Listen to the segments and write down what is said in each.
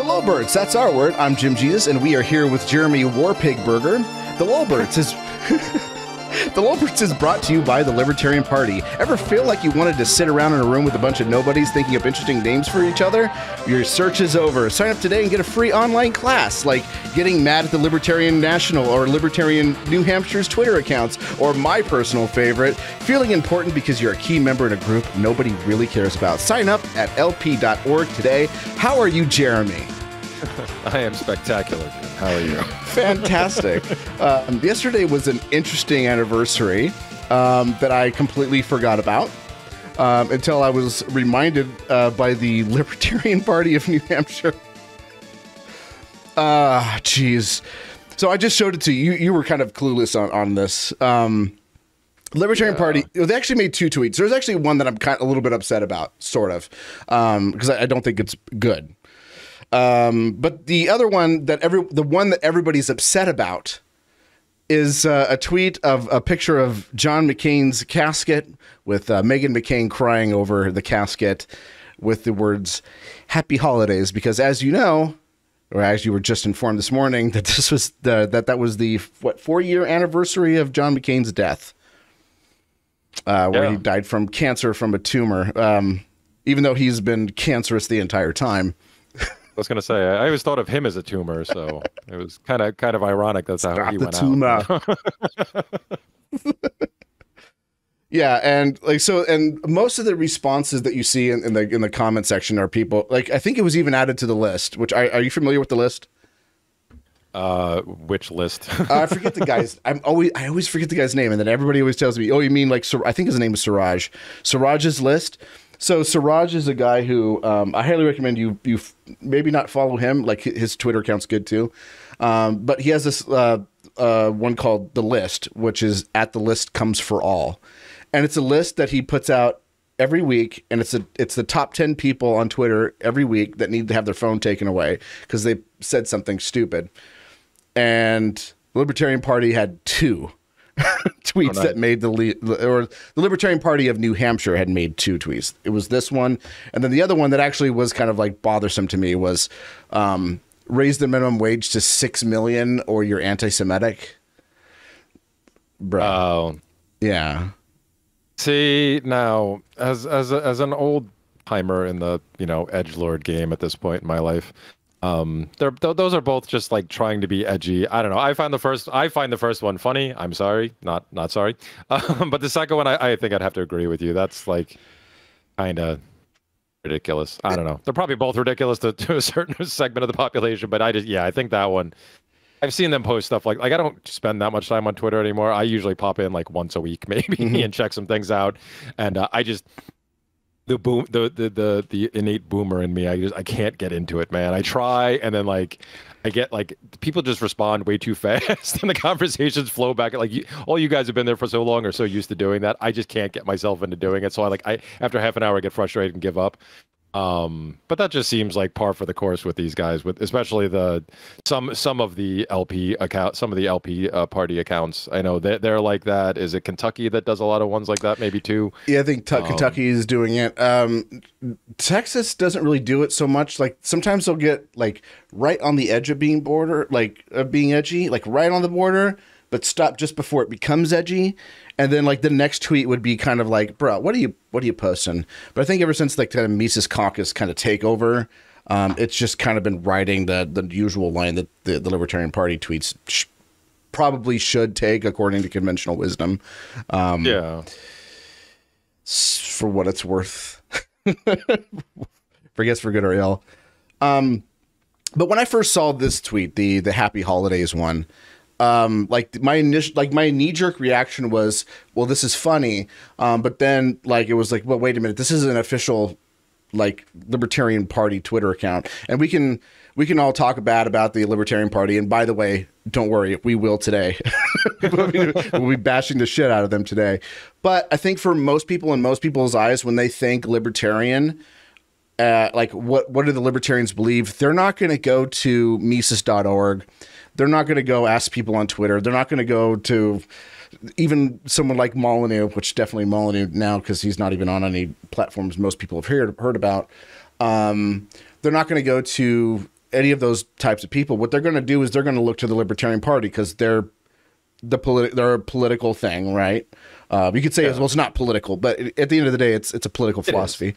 The Lolberts, that's our word. I'm Jim Jesus, and we are here with Jeremy Warpigburger. The Lolberts is... The Lolberts is brought to you by the Libertarian Party. Ever feel like you wanted to sit around in a room with a bunch of nobodies thinking of interesting names for each other? Your search is over. Sign up today and get a free online class, like getting mad at the Libertarian National or Libertarian New Hampshire's Twitter accounts, or my personal favorite, feeling important because you're a key member in a group nobody really cares about. Sign up at lp.org today. How are you, Jeremy? I am spectacular. How are you? Fantastic. Yesterday was an interesting anniversary that I completely forgot about until I was reminded by the Libertarian Party of New Hampshire. Geez. So I just showed it to you. You were kind of clueless on this. Libertarian Party, they actually made two tweets. There's actually one that I'm a little bit upset about, sort of, because I don't think it's good. But the other one the one that everybody's upset about is a tweet of a picture of John McCain's casket with Meghan McCain crying over the casket with the words "Happy Holidays," because as you know, or as you were just informed this morning, that this was that was the 4-year anniversary of John McCain's death, where he died from cancer from a tumor, even though he's been cancerous the entire time. I was going to say, I always thought of him as a tumor, so it was kind of ironic that's how he went out. Yeah, and and most of the responses that you see in the comment section are people like, I think it was even added to the list. Which are you familiar with the list? Which list? I forget the guy's. I always forget the guy's name, and then everybody always tells me, "Oh, you mean like I think his name is Siraj." Siraj's list. So Siraj is a guy who I highly recommend you maybe not follow him. Like, his Twitter account's good too, but he has this one called The List, which is at the list comes for all, and it's a list that he puts out every week, and it's the top 10 people on Twitter every week that need to have their phone taken away because they said something stupid, and the Libertarian Party had 2. tweets that made the Libertarian Party of New Hampshire had made 2 tweets. It was this one, and then the other one that actually was kind of like bothersome to me was raise the minimum wage to 6 million or you're anti-Semitic. Bro. Oh, yeah. See, now as an old timer in the edgelord game at this point in my life, those are both just like trying to be edgy. I don't know. I find the first one funny. I'm sorry, not sorry. But the second one, I think I'd have to agree with you. That's like kind of ridiculous. I don't know. They're probably both ridiculous to a certain segment of the population, but I think that one. I've seen them post stuff like I don't spend that much time on Twitter anymore. I usually pop in like once a week maybe and check some things out, and I just. The innate boomer in me, I can't get into it, man. I try, and then I get people just respond way too fast, and the conversations flow back. All you guys have been there for so long, are so used to doing that. I just can't get myself into doing it. So I after half an hour I get frustrated and give up. But that just seems like par for the course with these guys, with especially some of the LP account, some of the LP party accounts. I know they're like that. Is it Kentucky that does a lot of ones like that? Maybe too. Yeah, I think Kentucky is doing it. Texas doesn't really do it so much. Like, sometimes they'll get right on the edge of being being edgy, right on the border, but stop just before it becomes edgy. And then the next tweet would be kind of like, bro, what are you posting? But I think ever since kind of Mises Caucus kind of takeover, it's just kind of been riding the usual line that the Libertarian Party tweets probably should take according to conventional wisdom. For what it's worth. For good or ill. But when I first saw this tweet, the Happy Holidays one, my knee-jerk reaction was, well, this is funny, but then it was well, wait a minute, this is an official Libertarian Party Twitter account, and we can all talk bad about the Libertarian Party, and by the way, don't worry, we will today. We'll be bashing the shit out of them today. But I think for most people, in most people's eyes, when they think libertarian, what do the libertarians believe? They're not going to go to Mises.org. They're not going to go ask people on Twitter. They're not going to go to even someone like Molyneux, which definitely Molyneux now, because he's not even on any platforms most people have heard about. They're not going to go to any of those types of people, what they're going to do is they're going to look to the Libertarian Party because they're a political thing, right? You could say, well, it's not political, but at the end of the day, it's a political philosophy.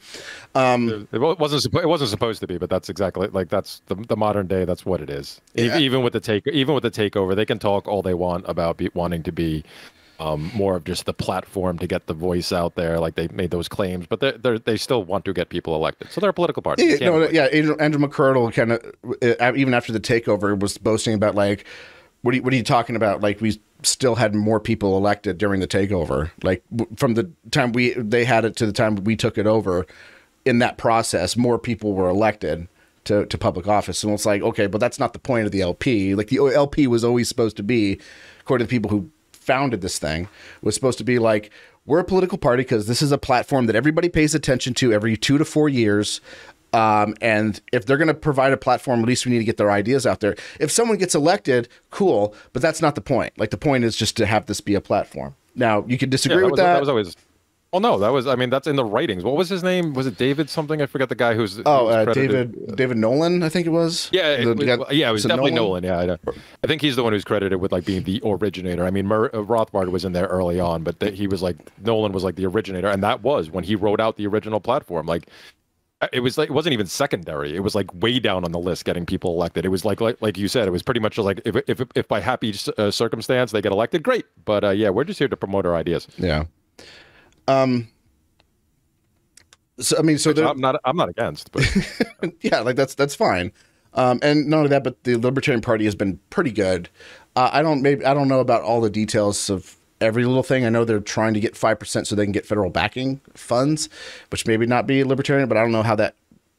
It wasn't supposed to be, but that's exactly like that's the modern day. That's what it is. Yeah. Even with the takeover, they can talk all they want about wanting to be more of just the platform to get the voice out there. Like they made those claims, but they still want to get people elected. So they're a political party. Andrew McCurdle kind of even after the takeover was boasting about like, what are you talking about? Like we still had more people elected during the takeover. Like from the time they had it to the time we took it over, in that process, more people were elected to public office. And it's like, okay, but that's not the point of the LP. Like the LP was always supposed to be, according to the people who founded this thing, was supposed to be like, we're a political party because this is a platform that everybody pays attention to every 2 to 4 years. And if they're going to provide a platform, at least we need to get their ideas out there. If someone gets elected, cool, but that's not the point. Like the point is just to have this be a platform. Now you could disagree with that. That was always. Oh no, that's in the writings. What was his name? Was it David something? I forget the guy who's. David Nolan, I think it was. Yeah, it was definitely Nolan. Yeah, I think he's the one who's credited with like being the originator. I mean, Rothbard was in there early on, but he was like Nolan was like the originator, and that was when he wrote out the original platform. Like. It was like it wasn't even secondary. It was like way down on the list getting people elected. It was like you said. It was pretty much like if by happy circumstance they get elected, great. But yeah, we're just here to promote our ideas. Yeah. So I mean, so I'm not against, but yeah, like that's fine. And not only that, but the Libertarian Party has been pretty good. I don't know about all the details of every little thing. I know they're trying to get 5% so they can get federal backing funds, which maybe not be libertarian, but I don't know how that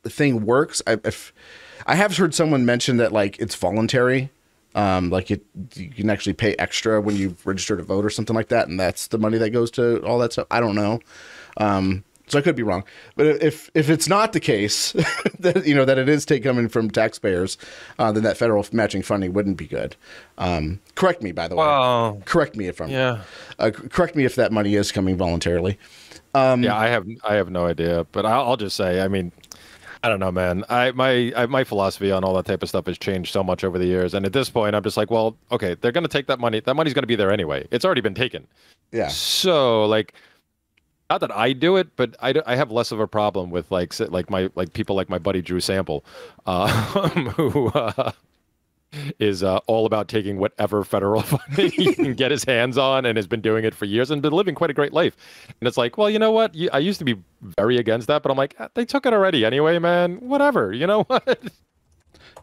thing works. I have heard someone mention that like it's voluntary, like you can actually pay extra when you register to vote or something like that, and that's the money that goes to all that stuff. I don't know. So I could be wrong, but if it's not the case that that it is coming from taxpayers, then that federal matching funding wouldn't be good. Correct me, by the way. Correct me if I'm. Yeah. Correct me if that money is coming voluntarily. Yeah, I have no idea, but I'll just say, I mean, I don't know, man. My philosophy on all that type of stuff has changed so much over the years, and at this point, I'm just like, well, okay, they're gonna take that money. That money's gonna be there anyway. It's already been taken. Yeah. So like. Not that I do it, but I have less of a problem with people like my buddy Drew Sample, who is all about taking whatever federal funding he can get his hands on, and has been doing it for years and been living quite a great life. And it's like, well, you know what? I used to be very against that, but I'm like, they took it already anyway, man. Whatever, you know what?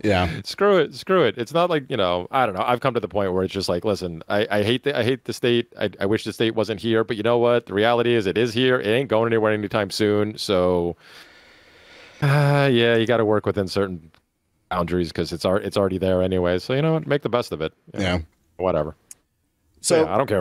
Yeah. Screw it. It's not like, I don't know. I've come to the point where it's just like, listen, I hate the state. I wish the state wasn't here, but you know what? The reality is it is here. It ain't going anywhere anytime soon. So, yeah, you got to work within certain boundaries because it's already there anyway. So, you know what? Make the best of it. Yeah. Whatever. So yeah, I don't care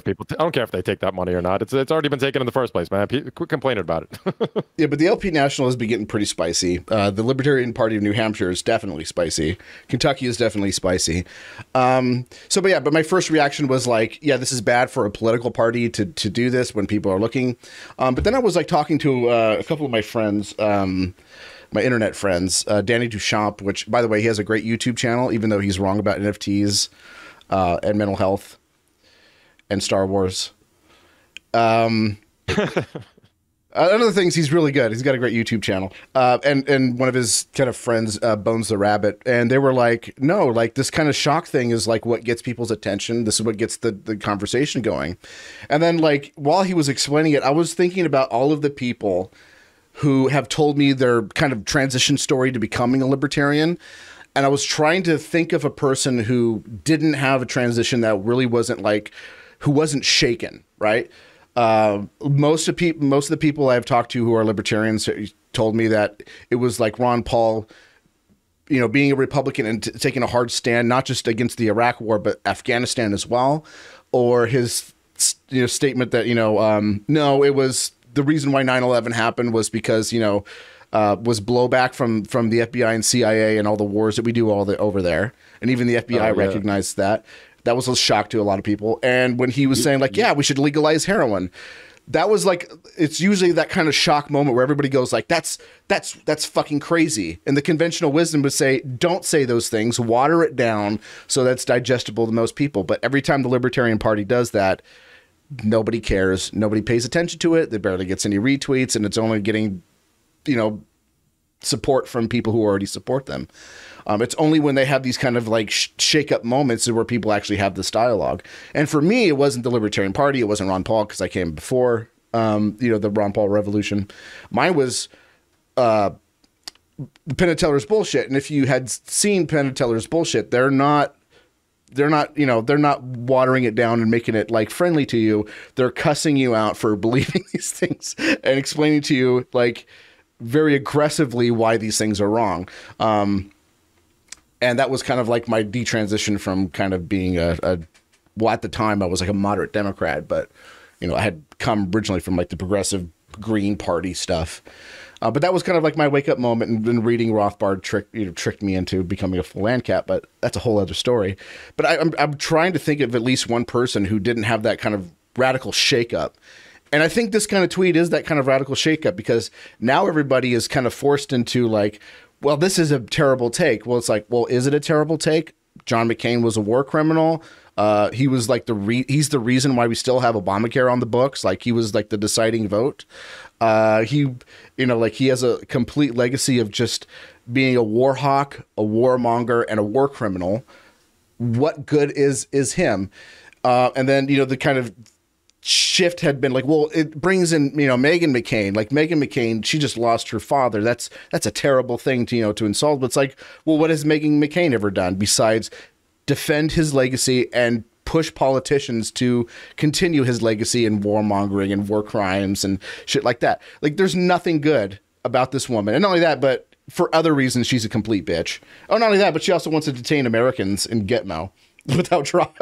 if they take that money or not. It's already been taken in the first place, man. Quit complaining about it. Yeah, but the LP National has been getting pretty spicy. The Libertarian Party of New Hampshire is definitely spicy. Kentucky is definitely spicy. But my first reaction was like, yeah, this is bad for a political party to do this when people are looking. But then I was like talking to a couple of my friends, my internet friends, Danny Duchamp, which, by the way, he has a great YouTube channel, even though he's wrong about NFTs and mental health. And Star Wars. Another thing is he's really good. He's got a great YouTube channel. And one of his kind of friends, Bones the Rabbit, and they were like, no, like this kind of shock thing is like what gets people's attention. This is what gets the conversation going. And then like while he was explaining it, I was thinking about all of the people who have told me their kind of transition story to becoming a libertarian. And I was trying to think of a person who didn't have a transition that really wasn't like, who wasn't shaken, right? Most of the people I've talked to who are libertarians told me that it was like Ron Paul, being a Republican and taking a hard stand, not just against the Iraq war, but Afghanistan as well. Or his, statement that, no, it was the reason why 9/11 happened was because, was blowback from the FBI and CIA and all the wars that we do over there. And even the FBI recognized that. That was a shock to a lot of people. And when he was saying like, yeah, we should legalize heroin. that was like, it's usually that kind of shock moment where everybody goes like, that's fucking crazy. And the conventional wisdom would say, don't say those things, water it down so that's digestible to most people. But every time the Libertarian Party does that, nobody cares. Nobody pays attention to it. It barely gets any retweets, and it's only getting, you know, support from people who already support them. It's only when they have these kind of like shake up moments where people actually have this dialogue. And for me, it wasn't the Libertarian Party. It wasn't Ron Paul, because I came before, you know, the Ron Paul revolution. Mine was Penn and Teller's bullshit. And if you had seen Penn and Teller's bullshit, they're not, you know, they're not watering it down and making it like friendly to you. They're cussing you out for believing these things and explaining to you like very aggressively why these things are wrong. And that was kind of like my detransition from kind of being well, at the time I was like a moderate Democrat, but you know, I had come originally from like the progressive Green Party stuff. But that was kind of like my wake up moment, and then reading Rothbard tricked me into becoming a full ANCAP, but that's a whole other story. But I'm trying to think of at least one person who didn't have that kind of radical shakeup. And I think this kind of tweet is that kind of radical shakeup, because now everybody is kind of forced into like, well, this is a terrible take. Well, it's like, well, is it a terrible take? John McCain was a war criminal. He was like he's the reason why we still have Obamacare on the books. Like, he was like the deciding vote. He, you know, like he has a complete legacy of just being a war hawk, a warmonger, and a war criminal. What good is him? And then, you know, the kind of shift had been like, well, it brings in, you know, Meghan McCain. Like, Meghan McCain, she just lost her father. That's a terrible thing to, you know, to insult. But it's like, well, what has Meghan McCain ever done besides defend his legacy and push politicians to continue his legacy in warmongering and war crimes and shit like that? Like, there's nothing good about this woman. And not only that, but for other reasons, she's a complete bitch. Oh, not only that, but she also wants to detain Americans in Gitmo without trial.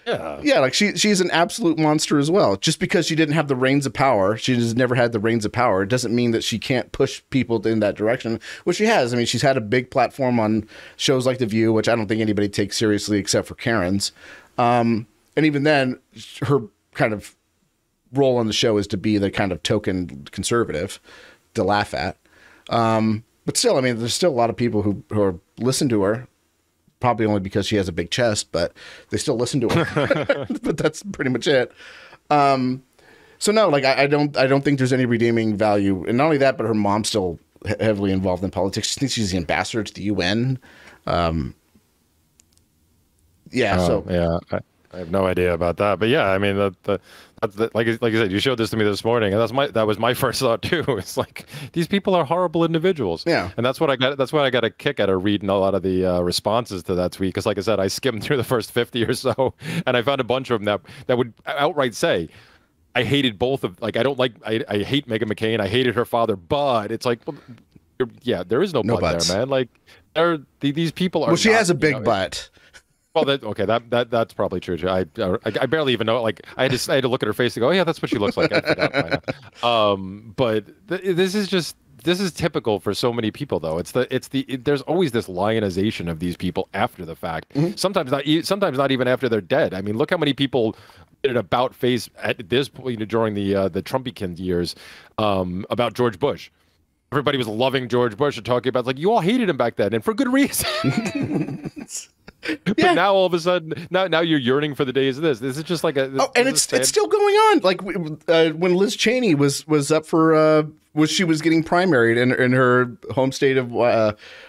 Yeah, like she's an absolute monster as well. Just because she didn't have the reins of power, she has never had the reins of power, it doesn't mean that she can't push people in that direction, which she has. I mean, she's had a big platform on shows like The View, which I don't think anybody takes seriously except for Karens. And even then, her kind of role on the show is to be the kind of token conservative to laugh at. But still, I mean, there's still a lot of people who listen to her. Probably only because she has a big chest, but they still listen to her. But that's pretty much it. So no, like I don't think there's any redeeming value. And not only that, but her mom's still heavily involved in politics. She thinks she's the ambassador to the UN. Yeah, I have no idea about that. But yeah, I mean, like you said, you showed this to me this morning, and that was my first thought too. It's like, these people are horrible individuals. Yeah, and that's what I got. That's why I got a kick out of reading a lot of the responses to that tweet. Because, like I said, I skimmed through the first 50 or so, and I found a bunch of them that would outright say, I hated both of, like, I hate Meghan McCain. I hated her father, but it's like, well, yeah, there is no butt there, man. Like, these people are. Well, she has a big butt. Well, that's probably true too. I barely even know. Like, I had to look at her face and go, oh, yeah, that's what she looks like. I forgot by now. But this is typical for so many people, though. There's always this lionization of these people after the fact. Mm-hmm. Sometimes not even after they're dead. I mean, look how many people did an about face at this point during the Trumpy years about George Bush. Everybody was loving George Bush and talking about, like, you all hated him back then, and for good reason. But now all of a sudden, now you're yearning for the days of this. This is just like it's still going on. Like when Liz Cheney was up for she was getting primaried in her home state of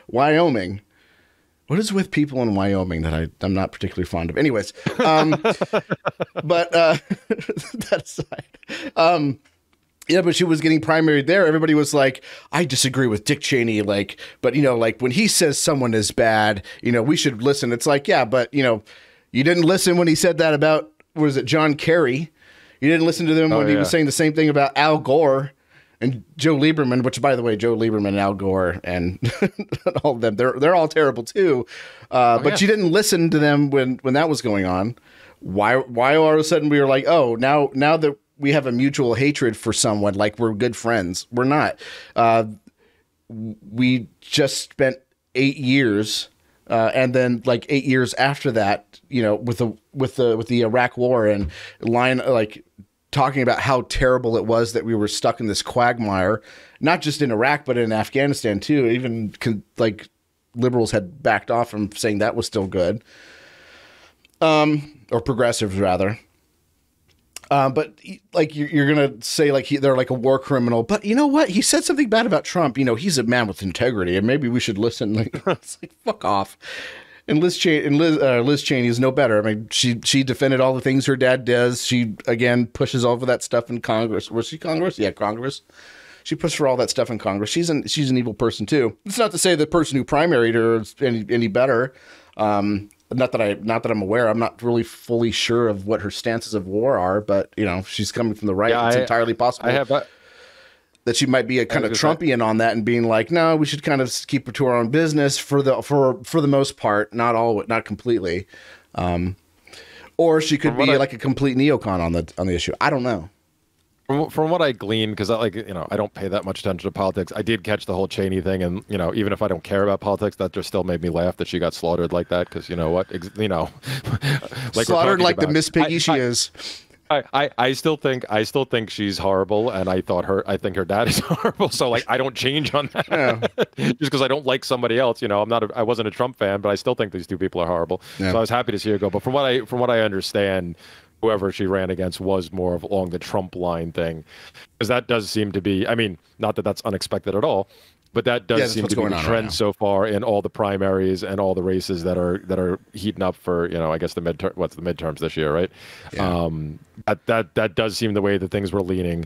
Wyoming. What is with people in Wyoming that I'm not particularly fond of? Anyways, but that aside. Yeah, but she was getting primaried there. Everybody was like, I disagree with Dick Cheney. Like, but, you know, like when he says someone is bad, you know, we should listen. It's like, yeah, but, you know, you didn't listen when he said that about, was it John Kerry? You didn't listen to them when he was saying the same thing about Al Gore and Joe Lieberman, which, by the way, Joe Lieberman and Al Gore and all of them, they're all terrible too. But you didn't listen to them when that was going on. Why all of a sudden we were like, oh, now that we have a mutual hatred for someone, like we're good friends. We're not. We just spent 8 years, and then like 8 years after that, you know, with the Iraq War and talking about how terrible it was that we were stuck in this quagmire, not just in Iraq, but in Afghanistan too. Even like liberals had backed off from saying that was still good, or progressives rather. But like you're gonna say like they're like a war criminal, but you know what? He said something bad about Trump. You know, he's a man with integrity, and maybe we should listen. Like, it's like fuck off. And Liz Cheney is no better. I mean, she defended all the things her dad does. She again pushes over that stuff in Congress. Was she Congress? Yeah, Congress. She pushed for all that stuff in Congress. She's an evil person too. It's not to say the person who primaried her is any better. Not that I'm aware. I'm not really fully sure of what her stances of war are, but you know, she's coming from the right. Yeah, it's entirely possible. That she might be a kind of Trumpian on that and being like, no, we should kind of keep it to our own business for the most part, not completely. Or she could be like a complete neocon on the issue. I don't know. From what I gleaned, because I don't pay that much attention to politics. I did catch the whole Cheney thing, and you know, even if I don't care about politics, that just still made me laugh that she got slaughtered like that. Because you know what, like slaughtered like the Miss Piggy she is. I still think she's horrible, and I think her dad is horrible. So like, I don't change on that. Yeah. Just because I don't like somebody else. You know, I wasn't a Trump fan, but I still think these two people are horrible. Yeah. So I was happy to see her go. But from what I understand, whoever she ran against was more of along the Trump line thing, because that does seem to be. I mean, not that that's unexpected at all. But that does seem to be the trend so far in all the primaries and all the races that are heating up for, you know, I guess the midterms this year, right? Yeah. That does seem the way that things were leaning,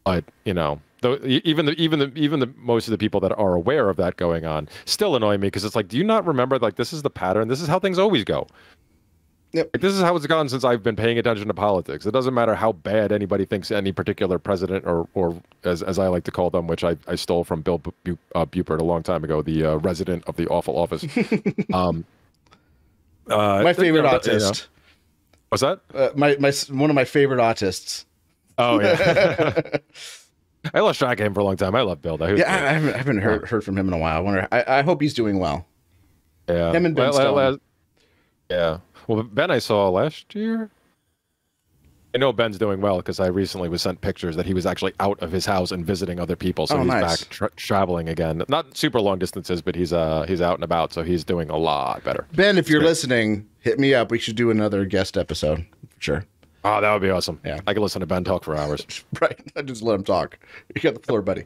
but you know, though even the most of the people that are aware of that going on still annoy me, because it's like, do you not remember, like, this is the pattern? This is how things always go. Yep. Like, this is how it's gone since I've been paying attention to politics. It doesn't matter how bad anybody thinks any particular president, or as I like to call them, which I stole from Bill Bupert a long time ago, the resident of the awful office. My favorite autist. You know. What's that? One of my favorite autists. Oh yeah. I lost track of him for a long time. I love Bill. I haven't heard from him in a while. I hope he's doing well. Yeah. Him and Ben Stone. Yeah. Well, Ben I saw last year. I know Ben's doing well because I recently was sent pictures that he was actually out of his house and visiting other people. So he's back traveling again. Not super long distances, but he's out and about. So he's doing a lot better. Ben, if you're listening, hit me up. We should do another guest episode for sure. Oh, that would be awesome. Yeah, I could listen to Ben talk for hours. Right. I just let him talk. You got the floor, buddy.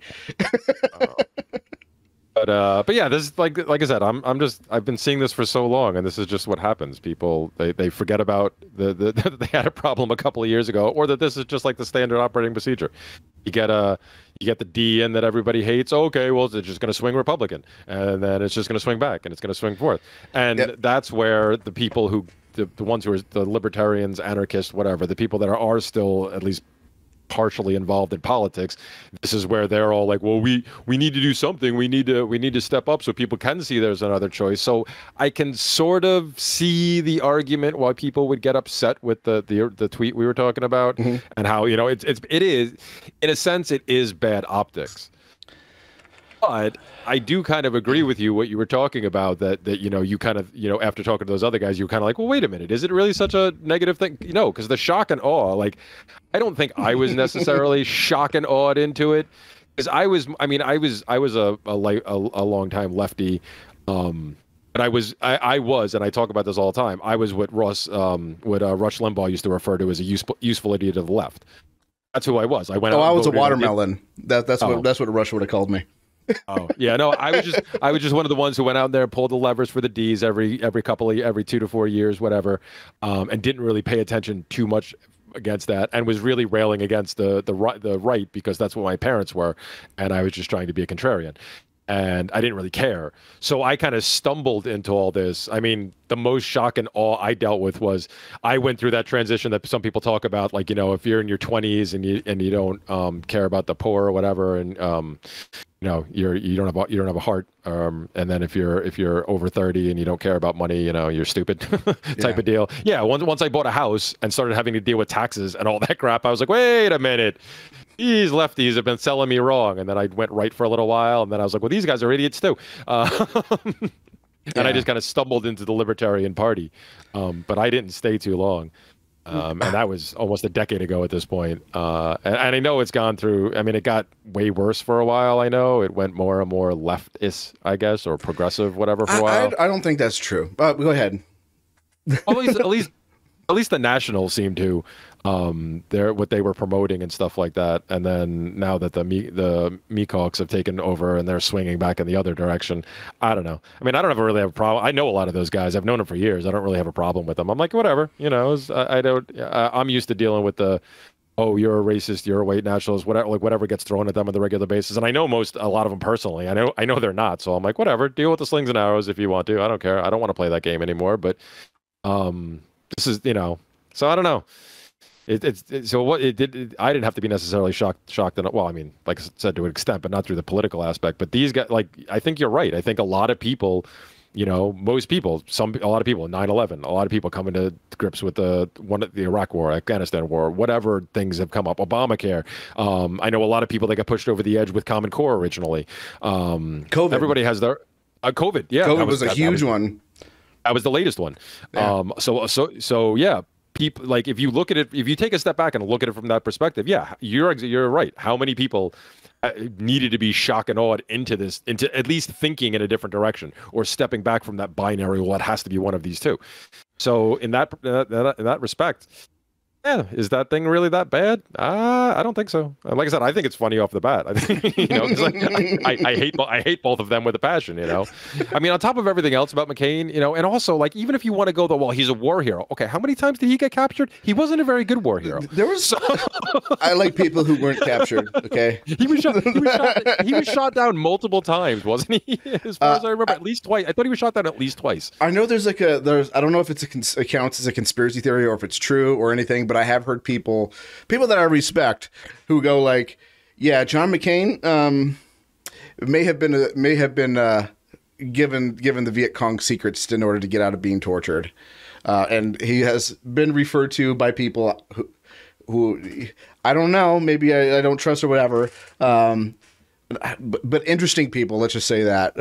But yeah, this is like I said, I've been seeing this for so long, and this is just what happens. People they forget about they had a problem a couple of years ago, or that this is just like the standard operating procedure. You get the D in that everybody hates. Okay, well, it's just going to swing Republican, and then it's just going to swing back, and it's going to swing forth, and that's where the people who the ones who are the libertarians, anarchists, whatever, the people that are still at least partially involved in politics, this is where they're all like, well, we need to do something, we need to step up so people can see there's another choice. So I can sort of see the argument why people would get upset with the tweet we were talking about, and how, you know, it is in a sense it is bad optics. But I do kind of agree with you what you were talking about, that you know, you kind of, you know, after talking to those other guys, you kind of like, well, wait a minute, is it really such a negative thing? You know, because the shock and awe, like, I don't think I was necessarily shock and awed into it, because I was a long time lefty, but I was, and I talk about this all the time, I was what Rush Limbaugh used to refer to as a useful idiot of the left. That's who I was. I went. Oh, I was a watermelon. That's what Rush would have called me. Oh yeah, no, I was just one of the ones who went out there and pulled the levers for the D's every 2 to 4 years, whatever, and didn't really pay attention too much against that, and was really railing against the right, because that's what my parents were, and I was just trying to be a contrarian, and I didn't really care. So I kind of stumbled into all this. I mean, the most shock and awe I dealt with was I went through that transition that some people talk about, like, you know, if you're in your 20s and you don't care about the poor or whatever, and you know, you don't have a heart, and then if you're over 30 and you don't care about money, you know, you're stupid type of deal. Yeah, once I bought a house and started having to deal with taxes and all that crap, I was like, wait a minute, these lefties have been selling me wrong. And then I went right for a little while, and then I was like, well, these guys are idiots too. And I just kind of stumbled into the Libertarian Party, but I didn't stay too long. And that was almost a decade ago at this point. And I know it's gone through. I mean, it got way worse for a while. I know it went more and more leftist, I guess, or progressive, whatever, for a while. I don't think that's true. Go ahead. At least the Nationals seem to, what they were promoting and stuff like that. And then now that the Meekhawks have taken over and they're swinging back in the other direction, I don't know. I mean, I don't really have a problem. I know a lot of those guys. I've known them for years. I don't really have a problem with them. I'm like, whatever, you know. I don't. I'm used to dealing with the, oh, you're a racist, you're a white nationalist, whatever gets thrown at them on the regular basis. And I know a lot of them personally. I know they're not. So I'm like, whatever. Deal with the slings and arrows if you want to. I don't care. I don't want to play that game anymore. But this is, you know. So I don't know. I didn't have to be necessarily shocked. Well, I mean, like I said, to an extent, but not through the political aspect. But these guys, like, I think you're right. I think a lot of people, you know, most people, a lot of people, 9/11, a lot of people coming to grips with the Iraq War, Afghanistan War, whatever things have come up, Obamacare. I know a lot of people that got pushed over the edge with Common Core originally. COVID. Everybody has their COVID. Yeah, COVID was a huge one. That was the latest one. Yeah. So yeah. People, like, if you look at it, if you take a step back and look at it from that perspective, yeah, you're right. How many people needed to be shock and awed into at least thinking in a different direction, or stepping back from that binary? Well, it has to be one of these two. So in that respect, yeah, is that thing really that bad? I don't think so. Like I said, I think it's funny off the bat. I think, you know, 'cause I hate both of them with a passion. You know, I mean, on top of everything else about McCain, you know, and also, like, even if you want to go well, he's a war hero. Okay, how many times did he get captured? He wasn't a very good war hero. There was. I like people who weren't captured. Okay, he was shot down multiple times, wasn't he? As far as I remember, at least twice. I thought he was shot down at least twice. I know there's I don't know if it's counts as a conspiracy theory or if it's true or anything, but I have heard people that I respect who go like, yeah, John McCain may have been given the Viet Cong secrets in order to get out of being tortured, and he has been referred to by people who I don't know, maybe I don't trust or whatever, but interesting people, let's just say that,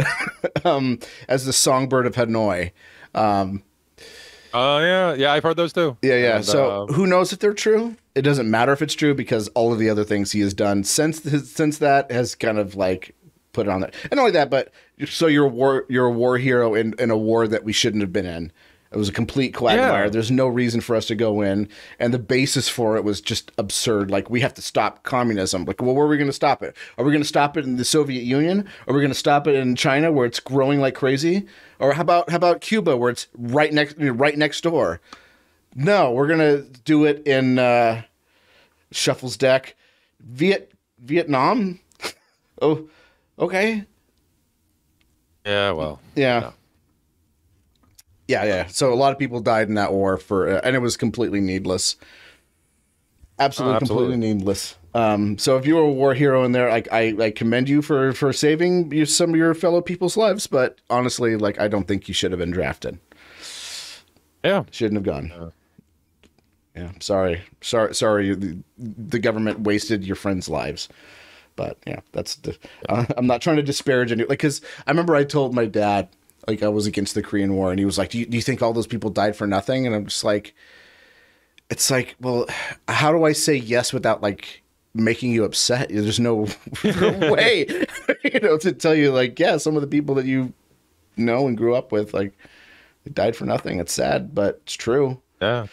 as the songbird of Hanoi. Yeah, I've heard those too. Yeah. And, so who knows if they're true? It doesn't matter if it's true, because all of the other things he has done since that has kind of like put it on there. And not only that, but so you're a war hero in a war that we shouldn't have been in. It was a complete quagmire. Yeah. There's no reason for us to go in, and the basis for it was just absurd. Like, we have to stop communism. Like, well, where are we going to stop it? Are we going to stop it in the Soviet Union? Are we going to stop it in China, where it's growing like crazy? Or how about Cuba, where it's right next door? No, we're going to do it in Shuffle's deck, Vietnam. Oh, okay. Yeah. Well. Yeah. No. Yeah. So a lot of people died in that war and it was completely needless. Absolutely, completely needless. So if you were a war hero in there, like, I commend you for saving some of your fellow people's lives. But honestly, like, I don't think you should have been drafted. Yeah, shouldn't have gone. Yeah, sorry. The government wasted your friends' lives. But yeah, I'm not trying to disparage any. Like, because I remember I told my dad, like, I was against the Korean War, and he was like, do you think all those people died for nothing? And I'm just like, it's like, well, how do I say yes without, like, making you upset? There's no way, to tell you, like, yeah, some of the people that you know and grew up with, like, they died for nothing. It's sad, but it's true. Yeah.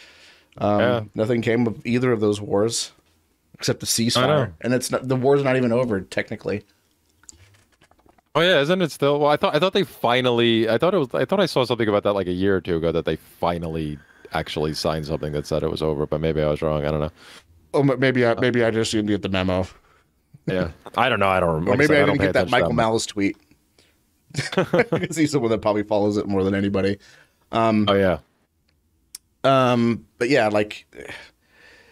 Nothing came of either of those wars except the ceasefire, and the war's not even over technically. Oh yeah, isn't it still? Well, I thought they finally. I thought I saw something about that like a year or two ago, that they finally actually signed something that said it was over. But maybe I was wrong. I don't know. Oh, maybe I just didn't get the memo. Yeah, I don't know. I don't remember. Or maybe I didn't get that Michael Malice tweet, because he's the one that probably follows it more than anybody. Oh yeah. But yeah, like.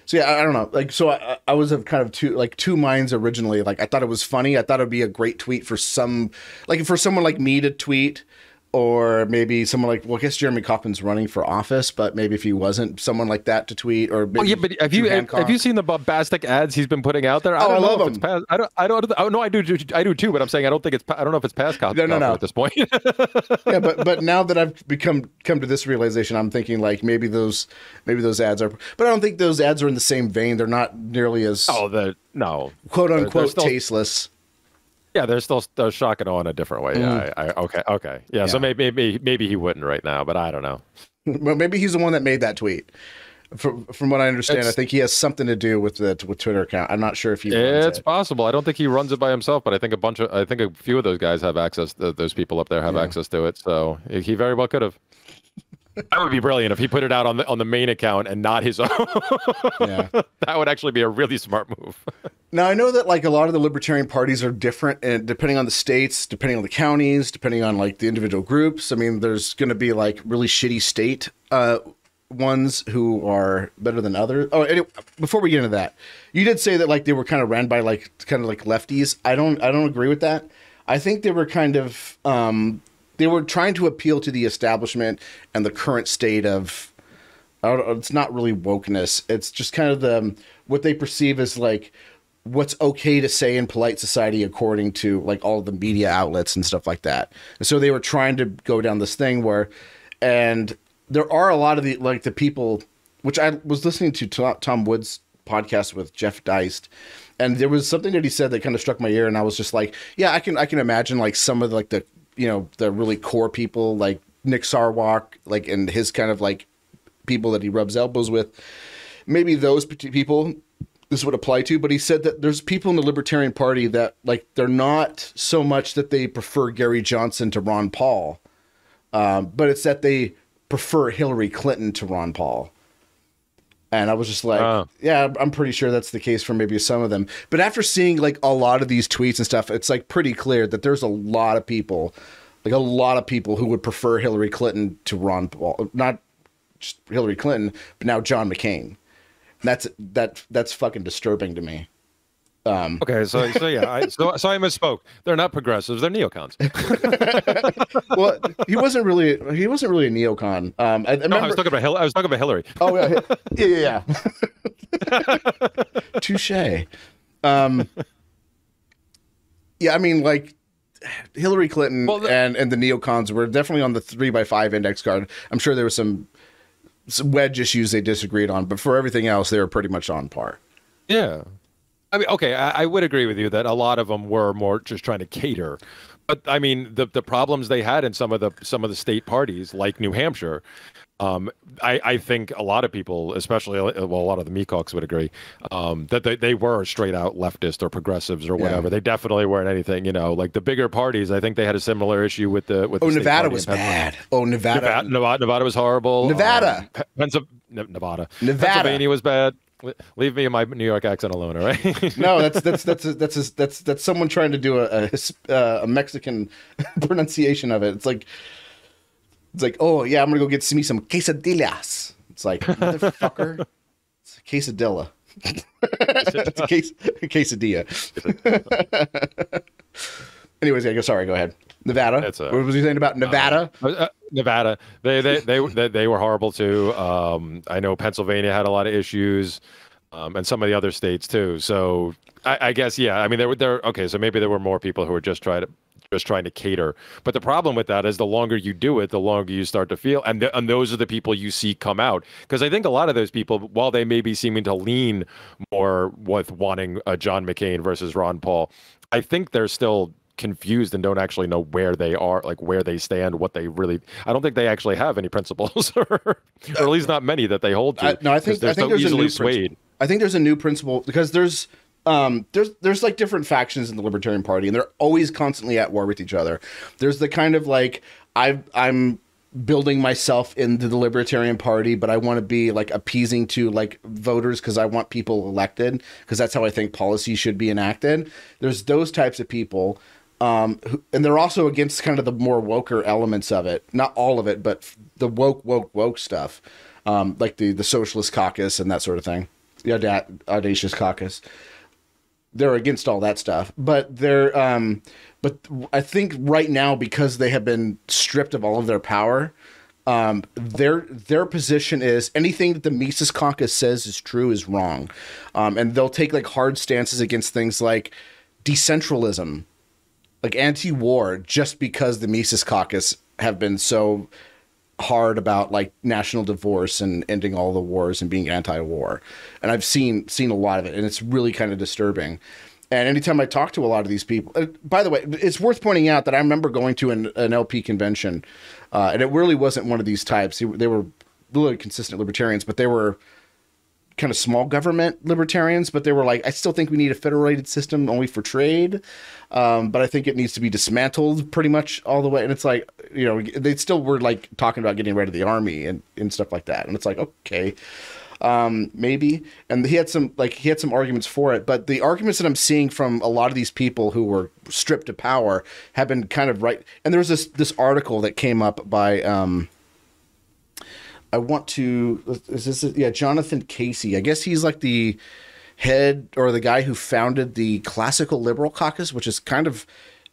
So yeah, I don't know. Like, so I was of kind of two minds originally. Like, I thought it was funny. I thought it'd be a great tweet for someone like me to tweet, or maybe someone like, well, I guess Jeremy Coffman's running for office, but maybe if he wasn't, someone like that to tweet, or maybe. Oh yeah, but have you seen the bombastic ads he's been putting out there? I don't know if it's past. I don't. Oh no, I do too. But I'm saying I don't know if it's past copy at this point. Yeah, but now that I've come to this realization, I'm thinking like maybe those ads are, but I don't think those ads are in the same vein. They're not nearly as quote unquote still tasteless. Yeah, they're shocking on a different way. Yeah, okay. Yeah, so maybe he wouldn't right now, but I don't know. Well, maybe he's the one that made that tweet. From what I understand, I think he has something to do with the Twitter account. I'm not sure if he runs it. It's possible. I don't think he runs it by himself, but I think a few of those guys have access. Those people up there have access to it, so he very well could have. That would be brilliant if he put it out on the main account and not his own. Yeah. That would actually be a really smart move. Now, I know that like a lot of the libertarian parties are different, and depending on the states, depending on the counties, depending on like the individual groups. I mean, there's going to be like really shitty state ones who are better than others. Oh, anyway, before we get into that, you did say that like they were kind of ran by like kind of like lefties. I don't agree with that. I think they were kind of they were trying to appeal to the establishment and the current state of, it's not really wokeness. It's just kind of what they perceive as like what's okay to say in polite society according to like all the media outlets and stuff like that. And so they were trying to go down this thing where, and there are a lot of the people, which I was listening to Tom Wood's podcast with Jeff Deist, and there was something that he said that kind of struck my ear, and I was just like, yeah, I can imagine like some of like the really core people like Nick Sarwark, like, and his kind of like people that he rubs elbows with, maybe those people this would apply to. But he said that there's people in the Libertarian Party that like, they're not so much that they prefer Gary Johnson to Ron Paul, but it's that they prefer Hillary Clinton to Ron Paul. And I was just like, yeah, I'm pretty sure that's the case for maybe some of them. But after seeing like a lot of these tweets and stuff, it's like pretty clear that there's a lot of people who would prefer Hillary Clinton to Ron Paul, not just Hillary Clinton, but now John McCain. And that's fucking disturbing to me. Okay, so yeah, so I misspoke. They're not progressives; they're neocons. Well, he wasn't really a neocon. I was talking about Hillary. Oh yeah. Touche. Yeah, I mean, like Hillary Clinton and the neocons were definitely on the 3x5 index card. I'm sure there were some wedge issues they disagreed on, but for everything else, they were pretty much on par. Yeah. I mean, okay, I would agree with you that a lot of them were more just trying to cater, but I mean the problems they had in some of the state parties, like New Hampshire, I think a lot of people, especially a lot of the Meecox would agree that they were straight out leftist or progressives or whatever. Yeah. They definitely weren't anything, like the bigger parties. I think they had a similar issue with the Nevada was bad. Nevada was horrible. Nevada, Pennsylvania was bad. Leave me in my New York accent alone, all right? No, that's someone trying to do a Mexican pronunciation of it. It's like, oh yeah, I'm gonna go get me some quesadillas. It's like, motherfucker, it's a quesadilla. It's a quesadilla. Anyways, yeah, sorry, go ahead. Nevada. What was he saying about Nevada? Nevada. They were horrible too. I know Pennsylvania had a lot of issues, and some of the other states too. So I guess yeah. I mean, okay. So maybe there were more people who were just trying to cater. But the problem with that is the longer you do it, the longer you start to feel, and those are the people you see come out. Because I think a lot of those people, while they may be seeming to lean more with wanting John McCain versus Ron Paul, I think they're still confused and don't actually know where they are, like where they stand, what they really. I don't don't actually have any principles, or at least not many that they hold to. No, I think there's easily swayed. I think there's a new principle because there's like different factions in the Libertarian Party, and they're always constantly at war with each other. There's the kind of like I'm building myself into the Libertarian Party, but I want to be like appeasing to like voters because I want people elected because that's how I think policy should be enacted. There's those types of people. And they're also against kind of the more woker elements of it. Not all of it, but the woke stuff. Like the Socialist Caucus and that sort of thing. The Audacious Caucus. They're against all that stuff. But they're But I think right now, because they have been stripped of all of their power, their position is anything that the Mises Caucus says is true is wrong, and they'll take like hard stances against things like decentralism, like anti-war, just because the Mises Caucus have been so hard about like national divorce and ending all the wars and being anti-war. And I've seen a lot of it, and it's really kind of disturbing. And anytime I talk to a lot of these people, by the way, it's worth pointing out that I remember going to an LP convention, and it really wasn't one of these types. They were really consistent libertarians, but they were kind of small government libertarians, but they were like, I still think we need a federated system only for trade. But I think it needs to be dismantled pretty much all the way. And it's like, you know, they still were like talking about getting rid of the army and stuff like that. And it's like, okay, maybe. And he had some arguments for it, but the arguments that I'm seeing from a lot of these people who were stripped of power have been kind of right. And there was this article that came up by, Jonathan Casey. I guess he's like the head or the guy who founded the Classical Liberal Caucus, which is kind of,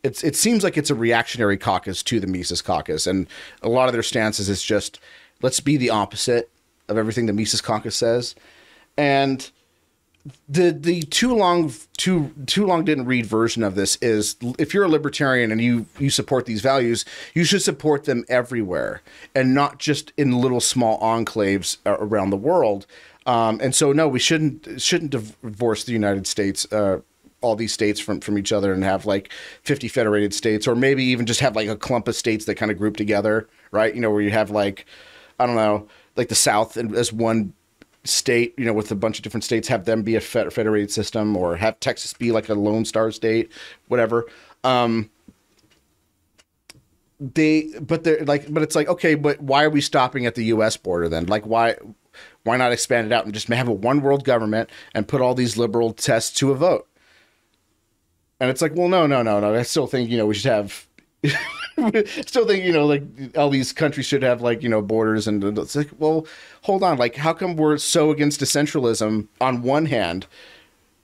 it seems like it's a reactionary caucus to the Mises Caucus. And a lot of their stances is just, let's be the opposite of everything the Mises Caucus says. And the too long didn't read version of this is, if you're a libertarian and you support these values, you should support them everywhere and not just in little small enclaves around the world. And so no, we shouldn't divorce the United States, all these states from each other and have like 50 federated states, or maybe even just have like a clump of states that kind of group together, right? You know, where you have like, I don't know, like the South as one state, you know, with a bunch of different states, have them be a federated system, or have Texas be like a Lone Star state, whatever. But it's like, okay, but why are we stopping at the U.S. border then? Like, why not expand it out and just have a one world government and put all these liberal tests to a vote? And it's like, well, no. I still think, you know, we should have, still think, you know, like all these countries should have like, you know, borders. And it's like, well, hold on. Like, how come we're so against decentralism on one hand,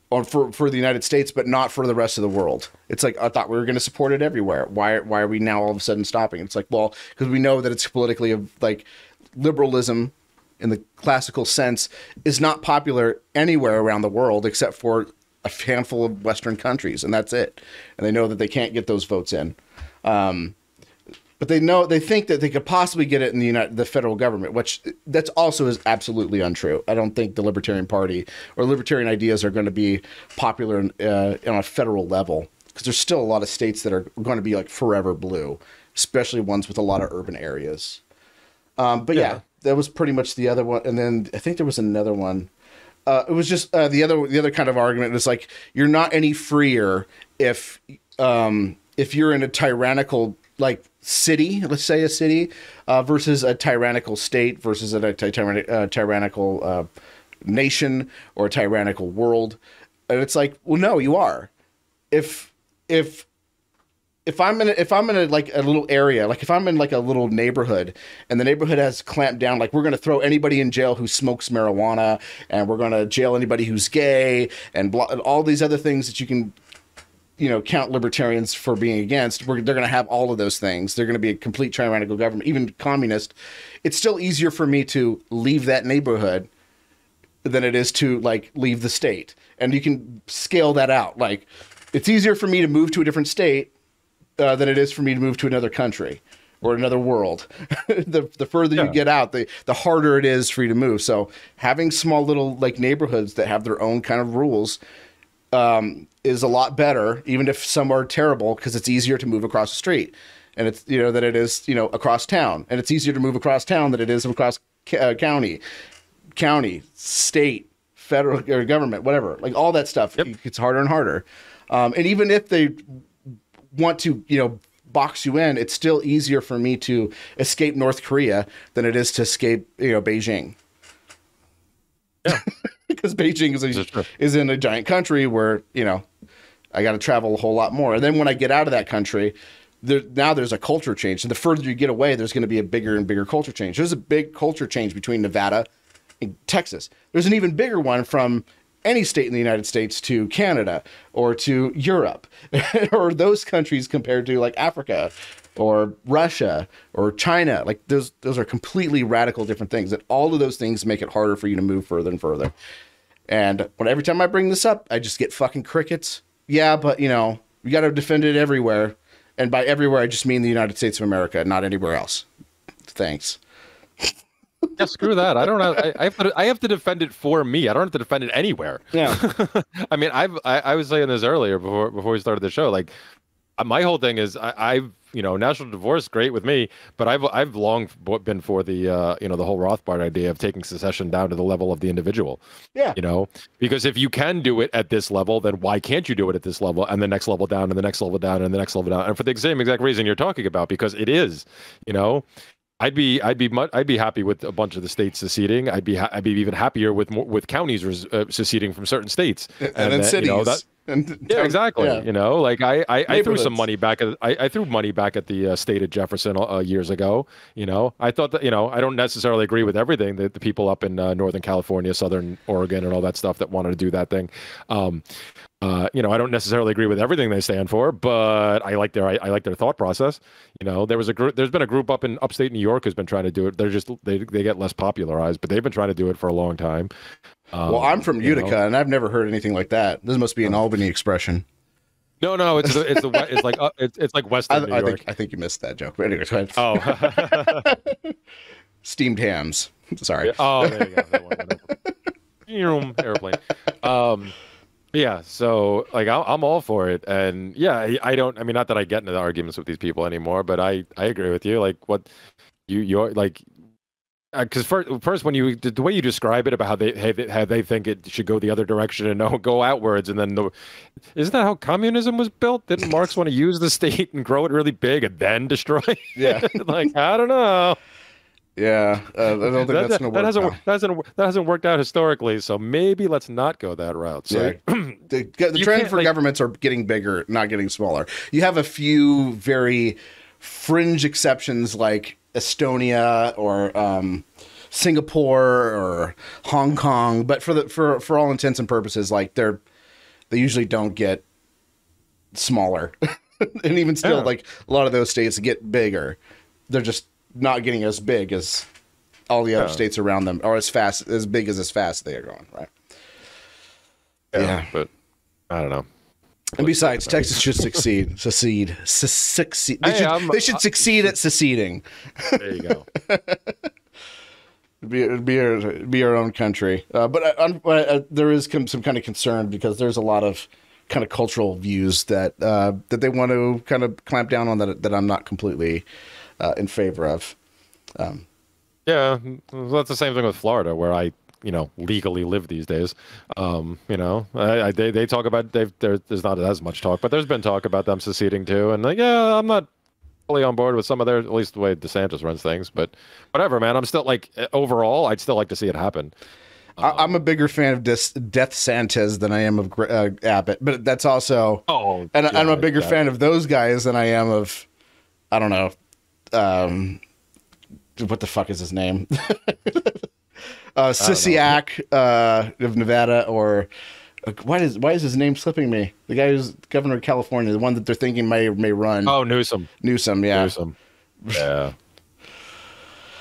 or for the United States, but not for the rest of the world? It's like, I thought we were going to support it everywhere. Why are we now all of a sudden stopping? It's like, well, because we know that it's politically, like, liberalism in the classical sense is not popular anywhere around the world except for a handful of Western countries, and that's it. And they know that they can't get those votes in. But they think that they could possibly get it in the federal government, which that's also is absolutely untrue. I don't think the Libertarian Party or libertarian ideas are going to be popular on a federal level, because there's still a lot of states that are going to be like forever blue, especially ones with a lot of urban areas. But yeah, that was pretty much the other one. And then I think there was another one. It was just the other kind of argument was like, you're not any freer if you're in a tyrannical like city, let's say a city, versus a tyrannical state versus a tyrannical nation or a tyrannical world. And it's like, well, no, you are. If I'm in a like a little area, like if I'm in like a little neighborhood and the neighborhood has clamped down, like we're going to throw anybody in jail who smokes marijuana, and we're going to jail anybody who's gay, and all these other things that you can, you know, count libertarians for being against. They're going to have all of those things. They're going to be a complete tyrannical government, even communist. It's still easier for me to leave that neighborhood than it is to like leave the state. And you can scale that out. Like, it's easier for me to move to a different state than it is for me to move to another country or another world. The further you get out, the harder it is for you to move. So having small little like neighborhoods that have their own kind of rules is a lot better, even if some are terrible, because it's easier to move across the street, and it's, you know, than it is, you know, across town, and it's easier to move across town than it is across county, state, federal or government, whatever, like all that stuff. It's harder and harder. And even if they want to, you know, box you in, it's still easier for me to escape North Korea than it is to escape, you know, Beijing. Yeah. Because Beijing is in a giant country where, you know, I got to travel a whole lot more. And then when I get out of that country, now there's a culture change. And the further you get away, there's going to be a bigger and bigger culture change. There's a big culture change between Nevada and Texas. There's an even bigger one from any state in the United States to Canada or to Europe or those countries compared to like Africa or Russia or China. Like those are completely radical different things, and all of those things make it harder for you to move further and further. And every time I bring this up, I just get fucking crickets. Yeah, but you know, we got to defend it everywhere. And by everywhere, I just mean the United States of America, not anywhere else. Thanks. Yeah, screw that. I don't know. I have to defend it for me. I don't have to defend it anywhere. Yeah. I mean, I was saying this earlier before we started the show. Like, my whole thing is I've national divorce, great with me, but I've long been for the the whole Rothbard idea of taking secession down to the level of the individual. Yeah. Because if you can do it at this level, then why can't you do it at this level and the next level down and the next level down and the next level down? And for the same exact reason you're talking about, because it is, I'd be happy with a bunch of the states seceding. I'd be even happier with counties seceding from certain states, and then cities. Yeah, exactly. Yeah. Like I threw some money back at I threw money back at the state of Jefferson years ago. I thought that I don't necessarily agree with everything that the people up in Northern California, Southern Oregon, and all that stuff that wanted to do that thing. I don't necessarily agree with everything they stand for, but I like their thought process. There's been a group up in upstate New York who's been trying to do it. They get less popularized, but they've been trying to do it for a long time. Well, I'm from Utica, and I've never heard anything like that. This must be an Albany expression. No, it's like Western New York. I think you missed that joke. But anyway, go ahead. Oh, steamed hams. Sorry. Oh, there you go. That one. Airplane. Yeah, so like I'm all for it, and yeah, I mean, not that I get into the arguments with these people anymore, but I agree with you. Like what you're like. Because first, when the way you describe it about how they think it should go the other direction and go outwards, and then isn't that how communism was built? Didn't Marx want to use the state and grow it really big and then destroy it? Yeah, like I don't know. Yeah, I don't think that's going to work. That hasn't worked out historically, so maybe let's not go that route. So yeah. the trend for governments are getting bigger, not getting smaller. You have a few very fringe exceptions like Estonia or Singapore or Hong Kong, but for all intents and purposes, like they usually don't get smaller, and even still, like a lot of those states get bigger. They're just not getting as big as all the other states around them, or as big as fast they are going. Right? Yeah, but I don't know. And besides, Texas should succeed. They should succeed at seceding. There you go. be our own country. But there is some kind of concern because there's a lot of kind of cultural views that they want to kind of clamp down on that I'm not completely in favor of. Yeah, well, that's the same thing with Florida, where I legally live these days. They talk about there's not as much talk, but there's been talk about them seceding too. And like, yeah, I'm not fully on board with some of their, at least the way DeSantis runs things, but whatever, man. I'm still like, overall, I'd still like to see it happen. I'm a bigger fan of Death Santis than I am of Abbott, but that's also, I'm a bigger fan of those guys than I am of, I don't know, what the fuck is his name? Sissiak of Nevada, or why is his name slipping me? The guy who's governor of California, the one that they're thinking may run. Oh, Newsom. Yeah. Newsom. Yeah.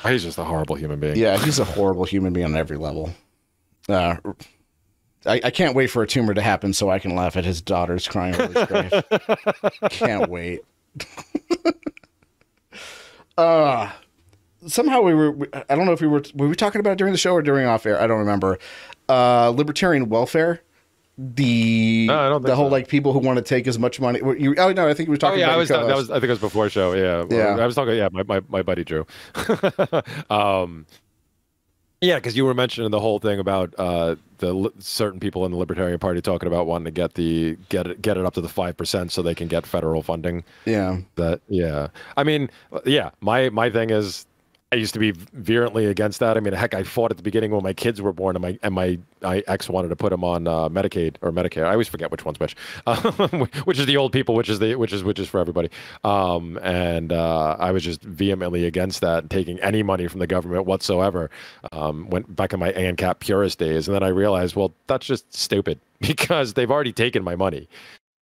He's just a horrible human being. Yeah, he's a horrible human being on every level. I can't wait for a tumor to happen so I can laugh at his daughters crying over his grave. Can't wait. Somehow I don't know if were we talking about it during the show or during off air? I don't remember. Libertarian welfare. The whole like people who want to take as much money. I think we were talking about I think it was before show. Yeah. I was talking, my buddy Drew. Yeah, because you were mentioning the whole thing about certain people in the Libertarian Party talking about wanting to get it up to the 5% so they can get federal funding. Yeah. I mean, yeah. My thing is, I used to be virulently against that. I mean, heck, I fought at the beginning when my kids were born, and my ex wanted to put them on Medicaid or Medicare. I always forget which one's which, which is the old people, which is for everybody. And I was just vehemently against that, and taking any money from the government whatsoever. Went back in my ANCAP purist days, and then I realized, well, that's just stupid because they've already taken my money.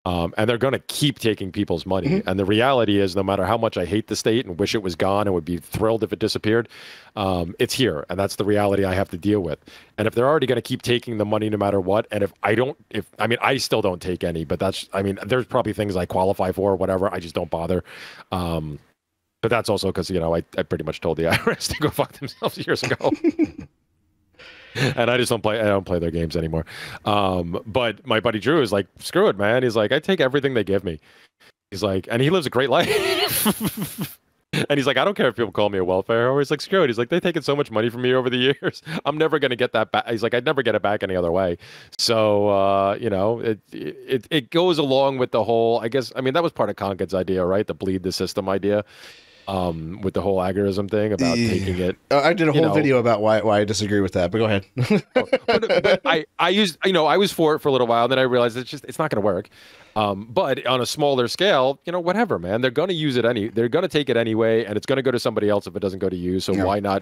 And they're going to keep taking people's money. Mm-hmm. And the reality is, no matter how much I hate the state and wish it was gone and would be thrilled if it disappeared, it's here. And that's the reality I have to deal with. And if they're already going to keep taking the money no matter what, and I still don't take any, but there's probably things I qualify for or whatever. I just don't bother. But that's also because, I pretty much told the IRS to go fuck themselves years ago. And I don't play their games anymore. But my buddy Drew is like, screw it, man. He's like, I take everything they give me. He's like, and he lives a great life. And he's like, I don't care if people call me a welfare. Or he's like, screw it. He's like, they've taken so much money from me over the years. I'm never going to get that back. He's like, I'd never get it back any other way. So, it goes along with the whole, that was part of Conked's idea, right? The bleed the system idea. With the whole agorism thing about taking it. I did a whole video about why I disagree with that, but go ahead. but I was for it for a little while, and then I realized it's not going to work. But on a smaller scale, whatever, man, they're going to use it they're going to take it anyway, and it's going to go to somebody else if it doesn't go to you. So why not?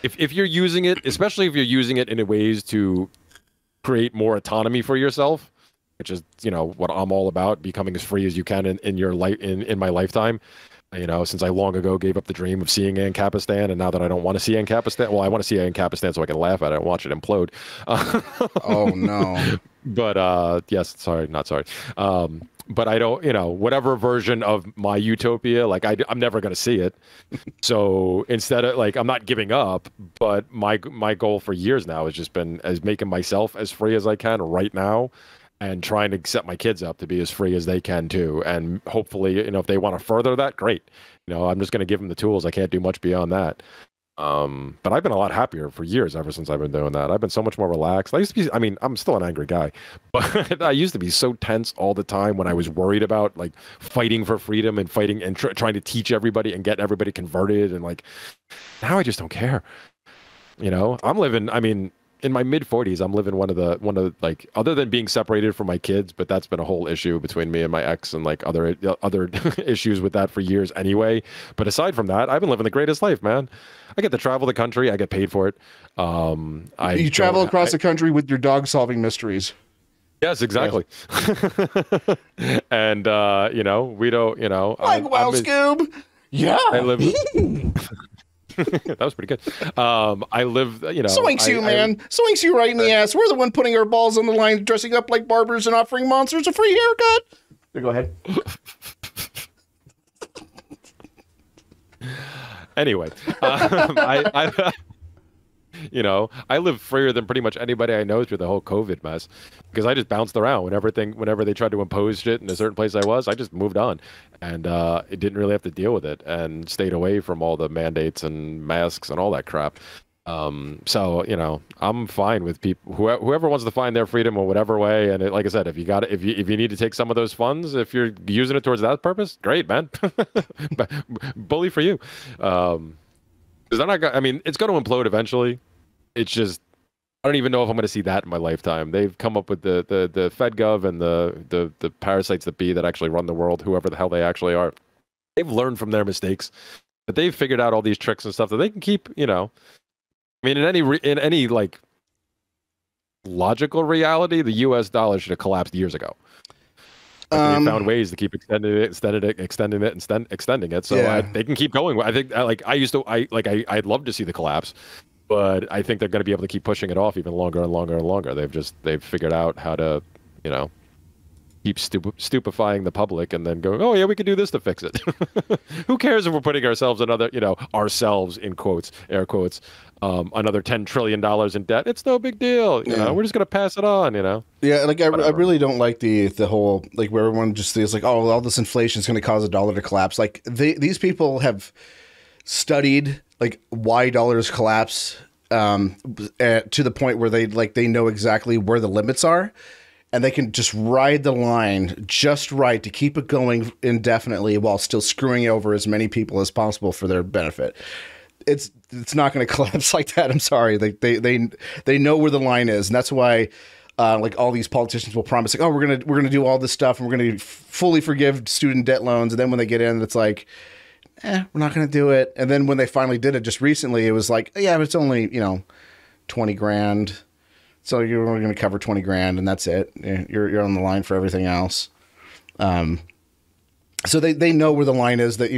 If you're using it, especially if you're using it in ways to create more autonomy for yourself, which is, what I'm all about, becoming as free as you can in your life, in my lifetime. Since I long ago gave up the dream of seeing Ancapistan, and now that I don't want to see Ancapistan, well, I want to see Ancapistan so I can laugh at it and watch it implode. Oh, no. But, yes, sorry, not sorry. But I don't, whatever version of my utopia, I'm never going to see it. So instead of, I'm not giving up, but my goal for years now has just been as making myself as free as I can right now, and trying to set my kids up to be as free as they can too. And hopefully, if they want to further that, great. I'm just going to give them the tools. I can't do much beyond that. But I've been a lot happier for years ever since I've been doing that. I've been so much more relaxed. I used to be, I'm still an angry guy, but I used to be so tense all the time when I was worried about fighting for freedom and fighting and trying to teach everybody and get everybody converted. And now I just don't care. I'm living, in my mid 40s, I'm living one of the other than being separated from my kids, but that's been a whole issue between me and my ex, and other issues with that for years anyway. But aside from that, I've been living the greatest life, man. I get to travel the country. I get paid for it. You travel across the country with your dog solving mysteries. Yes, exactly. Yes. And we don't, Scoob. Yeah. I live. That was pretty good. I live, Swinks you, man. Swinks you right in the ass. We're the one putting our balls on the line, dressing up like barbers and offering monsters a free haircut. Here, go ahead. Anyway, I live freer than pretty much anybody I know through the whole COVID mess, because I just bounced around whenever they tried to impose shit in a certain place I just moved on, and it didn't really have to deal with it, and stayed away from all the mandates and masks and all that crap. So I'm fine with people, whoever wants to find their freedom in whatever way. And like I said, if you need to take some of those funds, if you're using it towards that purpose, great, man. Bully for you. Because they're not gonna, it's going to implode eventually. It's just, I don't even know if I'm going to see that in my lifetime. They've come up with the FedGov and the parasites that be that actually run the world, whoever the hell they actually are. They've learned from their mistakes, but they've figured out all these tricks and stuff that they can keep, in any logical reality, the U.S. dollar should have collapsed years ago. They found ways to keep extending it. So they can keep going. I think I'd love to see the collapse, but I think they're going to be able to keep pushing it off even longer and longer and longer. They've figured out how to, keep stupefying the public and then going, oh yeah, we could do this to fix it. Who cares if we're putting ourselves another, ourselves in quotes, air quotes, another $10 trillion in debt? It's no big deal. We're just gonna pass it on. Yeah, I really don't like the whole where everyone just feels like, oh, all this inflation is going to cause a dollar to collapse. These people have studied why dollars collapse to the point where they know exactly where the limits are. And they can just ride the line just right to keep it going indefinitely while still screwing over as many people as possible for their benefit. it's not going to collapse like that. I'm sorry. They know where the line is, and that's why like all these politicians will promise like, oh, we're gonna do all this stuff and we're gonna fully forgive student debt loans, and then when they get in, it's like, we're not gonna do it. And then when they finally did it just recently, it was like, yeah, but it's only 20 grand, so you're only gonna cover 20 grand, and that's it. You're on the line for everything else. So they know where the line is, that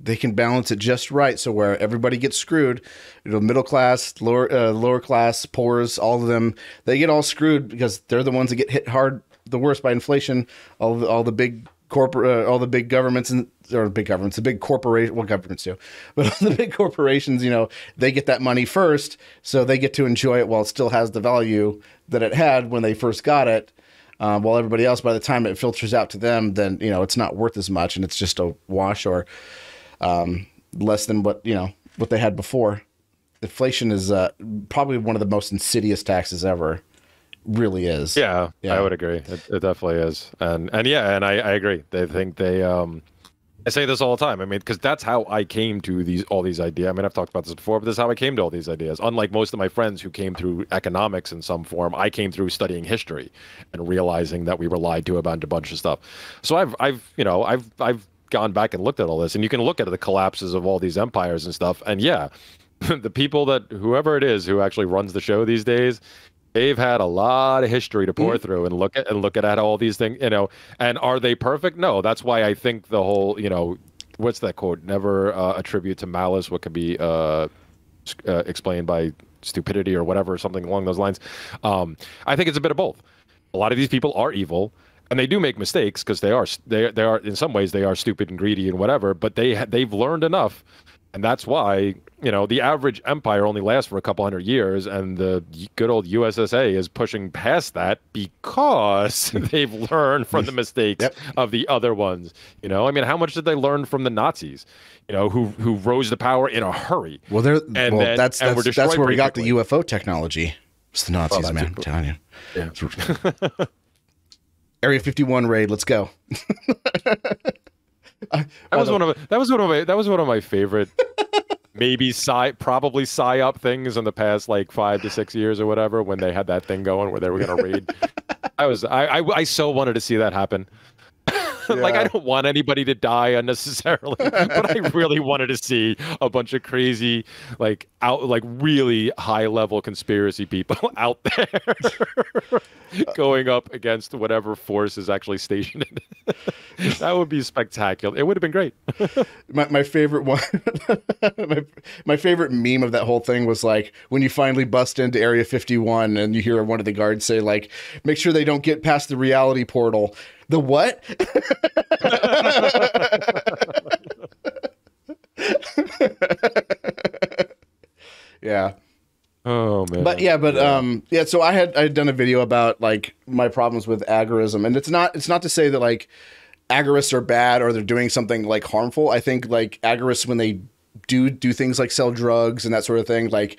they can balance it just right, so where everybody gets screwed, middle class, lower class, poors, all of them, they get all screwed because they're the ones that get hit hard the worst by inflation. All the big all the big governments the big corporation, well, governments do, but all the big corporations, they get that money first, so they get to enjoy it while it still has the value that it had when they first got it. While everybody else, by the time it filters out to them, then it's not worth as much, and it's just a wash, or less than what they had before. Inflation is probably one of the most insidious taxes ever. Really is. Yeah, I would agree. It definitely is, and I agree. They think I say this all the time. I mean, because that's how I came to all these ideas. I mean, I've talked about this before, but this is how I came to all these ideas. Unlike most of my friends who came through economics in some form, I came through studying history and realizing that we were lied to about a bunch of stuff. So I've gone back and looked at all this, and you can look at the collapses of all these empires and stuff. And yeah, the people whoever it is who actually runs the show these days, they've had a lot of history to pour through and look at all these things, and are they perfect? No. That's why I think the whole, what's that quote? Never attribute to malice what could be explained by stupidity or whatever, something along those lines. I think it's a bit of both. A lot of these people are evil, and they do make mistakes because they are in some ways they are stupid and greedy and whatever, but they've learned enough. And that's why, the average empire only lasts for a couple hundred years, and the good old USSA is pushing past that because they've learned from the mistakes of the other ones. I mean, how much did they learn from the Nazis, who rose to power in a hurry? Well, that's where we got the UFO technology. It's the Nazis, man. I'm telling you. Yeah. Area 51 raid. Let's go. That was one of my favorite maybe probably psyop things in the past like 5 to 6 years or whatever, when they had that thing going where they were going to raid. I so wanted to see that happen. Like, I don't want anybody to die unnecessarily, but I really wanted to see a bunch of crazy, really high level conspiracy people out there going up against whatever force is actually stationed in it. That would be spectacular. It would have been great. My favorite one, my favorite meme of that whole thing was like when you finally bust into Area 51 and you hear one of the guards say like, make sure they don't get past the reality portal. The what? Yeah. Oh man. But so I had done a video about like my problems with agorism, and it's not to say that like agorists are bad or they're doing something like harmful. I think like agorists, when they do things like sell drugs and that sort of thing, like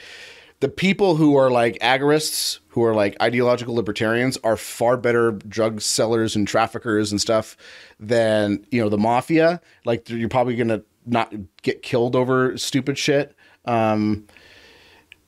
the people who are like agorists, who are like ideological libertarians, are far better drug sellers and traffickers and stuff than, the mafia. Like, you're probably going to not get killed over stupid shit.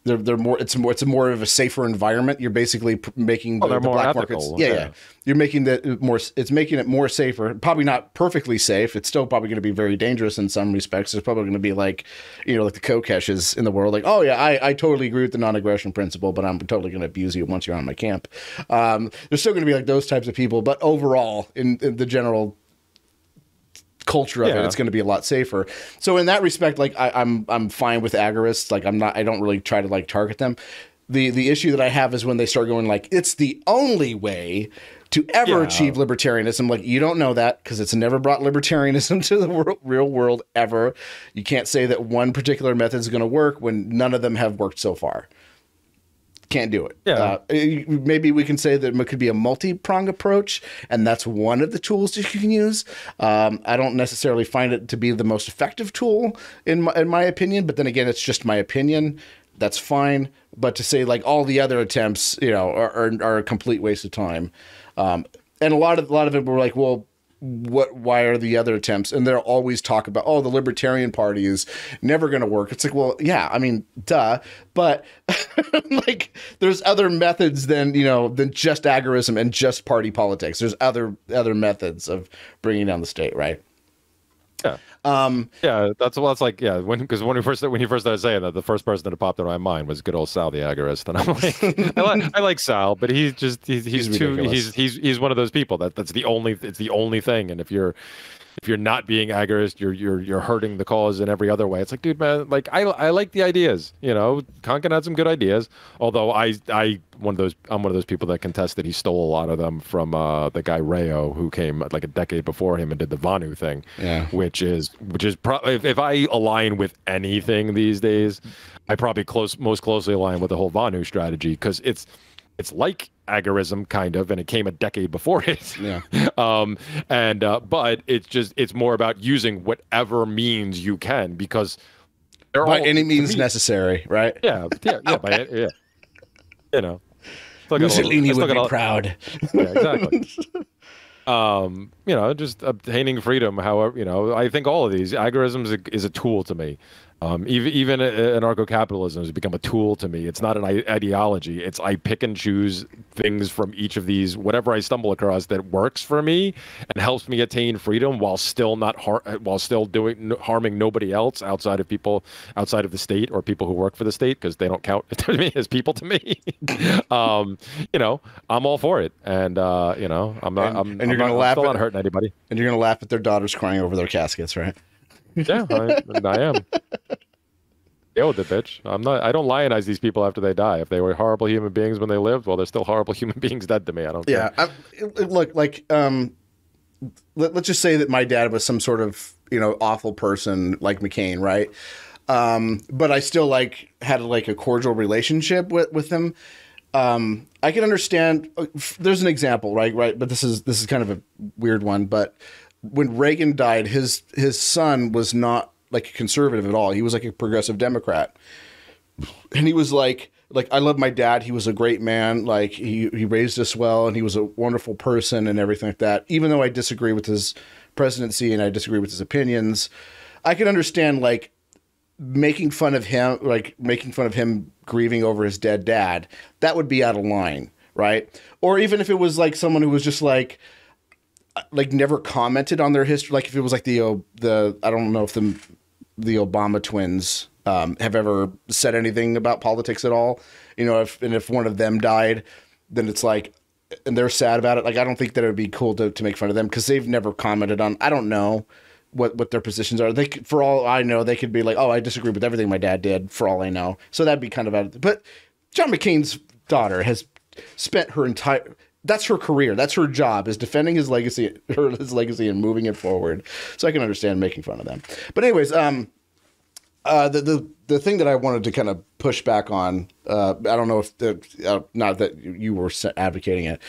They're more. It's more of a safer environment. You're basically making the black markets. Yeah. You're making It's making it more safer. Probably not perfectly safe. It's still probably going to be very dangerous in some respects. There's probably going to be like, like the Kokeshes in the world. Like, oh yeah, I totally agree with the non-aggression principle, but I'm totally going to abuse you once you're on my camp. There's still going to be like those types of people, but overall, in the general culture of it, it's going to be a lot safer. So in that respect, like I'm fine with agorists. Like I don't really try to like target them. The issue that I have is when they start going like, it's the only way to ever achieve libertarianism. Like, you don't know that, because it's never brought libertarianism to the real world ever. You can't say that one particular method is going to work when none of them have worked so far. Can't do it. Yeah. Maybe we can say that it could be a multi-pronged approach, and that's one of the tools that you can use. I don't necessarily find it to be the most effective tool in my opinion, but then again, it's just my opinion. That's fine. But to say like all the other attempts, are a complete waste of time. And a lot of it were like, well, why are the other attempts? And they'll always talk about, oh, the Libertarian Party is never going to work. It's like, well, yeah, I mean, duh. But like, there's other methods than just agorism and just party politics. There's other methods of bringing down the state, right? Yeah. Yeah, that's like, yeah, when you first started saying that, the first person that popped in my mind was good old Sal the agorist, and I'm like, I like Sal, but he's one of those people it's the only thing, and if you're not being agorist, you're hurting the cause in every other way. It's like, dude, man, like I like the ideas, Konkin had some good ideas, although I'm one of those people that contest that he stole a lot of them from the guy Rayo, who came like a decade before him and did the Vanu thing, which is probably, if I align with anything these days, I probably most closely align with the whole Vanu strategy, because it's like agorism kind of, and it came a decade before it. Yeah. But it's more about using whatever means you can, because by any means necessary, right? Yeah. Mussolini would be proud. Yeah, exactly. Just obtaining freedom. However, I think all of these agorism is a tool to me. Even anarcho-capitalism has become a tool to me. It's not an ideology. It's I pick and choose things from each of these, whatever I stumble across that works for me and helps me attain freedom while still harming nobody else outside of the state or people who work for the state, because they don't count to me as people to me. I'm all for it, and I'm not hurting anybody. And you're gonna laugh at their daughters crying over their caskets, right? Yeah, I am. Deal with it, bitch. I don't lionize these people after they die. If they were horrible human beings when they lived, well, they're still horrible human beings dead to me. I don't care. Look, like, let's just say that my dad was some sort of, awful person like McCain, right? But I still had a cordial relationship with him. I can understand. There's an example, right? But this is kind of a weird one. But when Reagan died, his son was not like a conservative at all. He was like a progressive Democrat, and he was like I love my dad. He was a great man. Like he raised us well, and he was a wonderful person and everything like that. Even though I disagree with his presidency and I disagree with his opinions, I can understand making fun of him grieving over his dead dad. That would be out of line, right? Or even if it was like someone who was just like never commented on their history. Like if it was like the I don't know if the Obama twins have ever said anything about politics at all. If one of them died, then it's like, and they're sad about it. Like I don't think that it would be cool to make fun of them, because they've never commented on. I don't know what their positions are. For all I know, they could be like, oh, I disagree with everything my dad did. For all I know, so that'd be kind of But John McCain's daughter has spent her entire. That's her career. That's her job, is defending his legacy and moving it forward. So I can understand making fun of them. But anyways, the thing that I wanted to kind of push back on, I don't know if not that you were advocating it,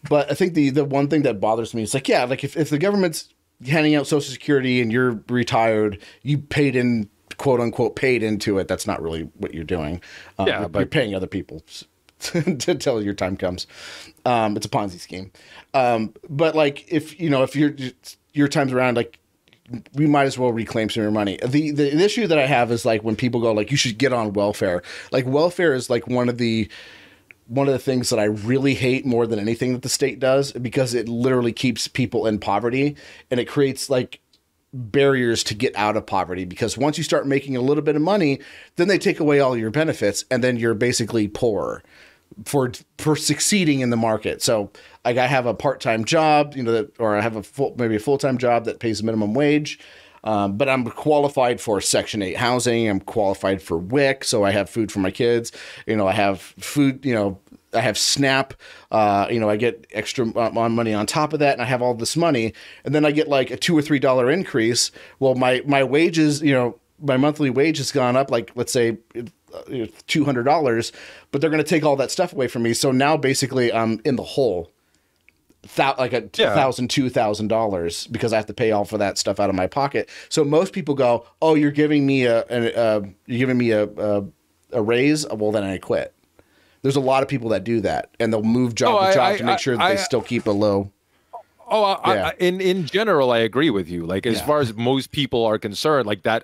but I think the one thing that bothers me is like if the government's handing out Social Security and you're retired, you paid in, quote unquote, paid into it. That's not really what you're doing. But you're paying other people until your time comes. It's a Ponzi scheme. But if your time's around, we might as well reclaim some of your money. The issue that I have is when people go you should get on welfare. Welfare is one of the things that I really hate more than anything that the state does, because it literally keeps people in poverty, and it creates barriers to get out of poverty, because once you start making a little bit of money, then they take away all your benefits, and then you're basically poor for succeeding in the market. So I have a part-time job, or I have maybe a full-time job that pays minimum wage, but I'm qualified for Section 8 housing. I'm qualified for WIC, so I have food for my kids. I have food, I have SNAP, I get extra money on top of that, and I have all this money, and then I get a $2 or $3 increase. Well, my wages, my monthly wage has gone up, let's say $200, but they're going to take all that stuff away from me. So now basically I'm in the hole, $2,000 because I have to pay all for that stuff out of my pocket. So most people go, oh, you're giving me a raise. Well, then I quit. There's a lot of people that do that, and they'll move job to job to make sure that they still keep a low. In general, I agree with you. Like as far as most people are concerned, like that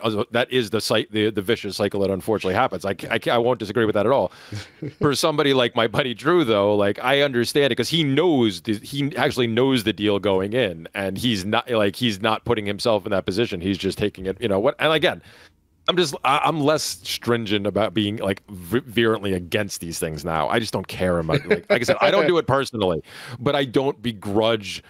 is the vicious cycle that unfortunately happens. I won't disagree with that at all. For somebody like my buddy Drew, though, like I understand it because he actually knows the deal going in, and he's not putting himself in that position. He's just taking it. You know what? And again, I'm less stringent about being like virulently against these things now. I just don't care about like I said, I don't do it personally, but I don't begrudge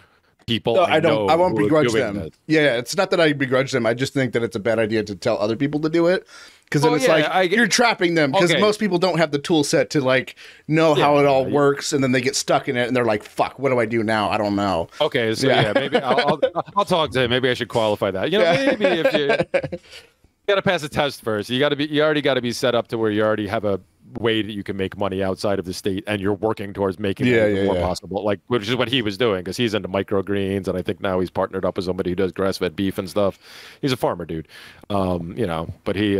people. No, I don't. I won't begrudge them. This. Yeah, it's not that I begrudge them. I just think that it's a bad idea to tell other people to do it because then it's you're trapping them because most people don't have the tool set to like know how it all works, and then they get stuck in it and they're like, "Fuck, what do I do now? I don't know." Okay, so maybe I'll talk to him. Maybe I should qualify that. You know, maybe if you. You got to pass a test first. You already got to be set up to where you already have a way that you can make money outside of the state, and you're working towards making it more possible. Like, which is what he was doing because he's into microgreens, and I think now he's partnered up with somebody who does grass-fed beef and stuff. He's a farmer, dude. You know, but he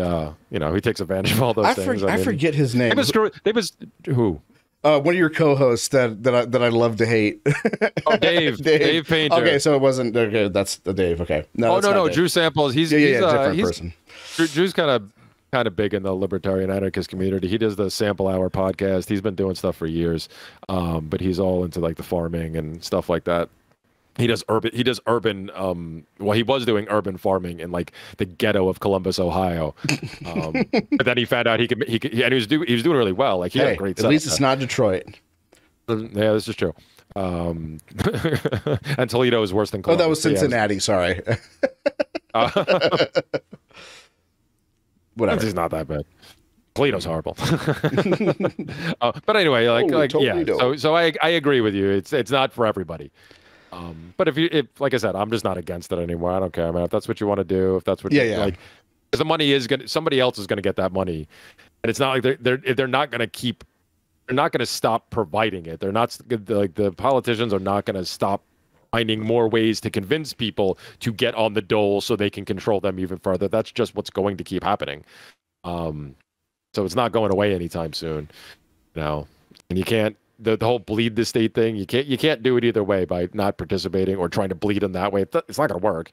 takes advantage of all those things. I forget his name. Who? One of your co-hosts that I love to hate. Oh, Dave Painter. Okay, so it wasn't. Okay, that's the Dave. Okay, no. Drew Samples. He's different person. Drew's kind of big in the libertarian anarchist community. He does the Sample Hour podcast. He's been doing stuff for years, but he's all into like the farming and stuff like that. He does urban. Well, he was doing urban farming in like the ghetto of Columbus, Ohio. But then he found out he could, and he was doing really well. Like he had a great. At least it's not Detroit. Yeah, this is true. And Toledo is worse than Columbus. Oh, that was Cincinnati. Sorry. Whatever. It's not that bad. Toledo's horrible. But anyway, So I agree with you. It's not for everybody. But if like I said, I'm just not against it anymore. I don't care, man. If that's what you want to do, if that's what like, because the money is somebody else is gonna get that money, and it's not like they're not gonna stop providing it. They're not like the politicians are not gonna stop finding more ways to convince people to get on the dole so they can control them even further. That's just what's going to keep happening. So it's not going away anytime soon. And you can't. The whole bleed the state thing, you can't do it either way by not participating or trying to bleed them that way. It's not going to work.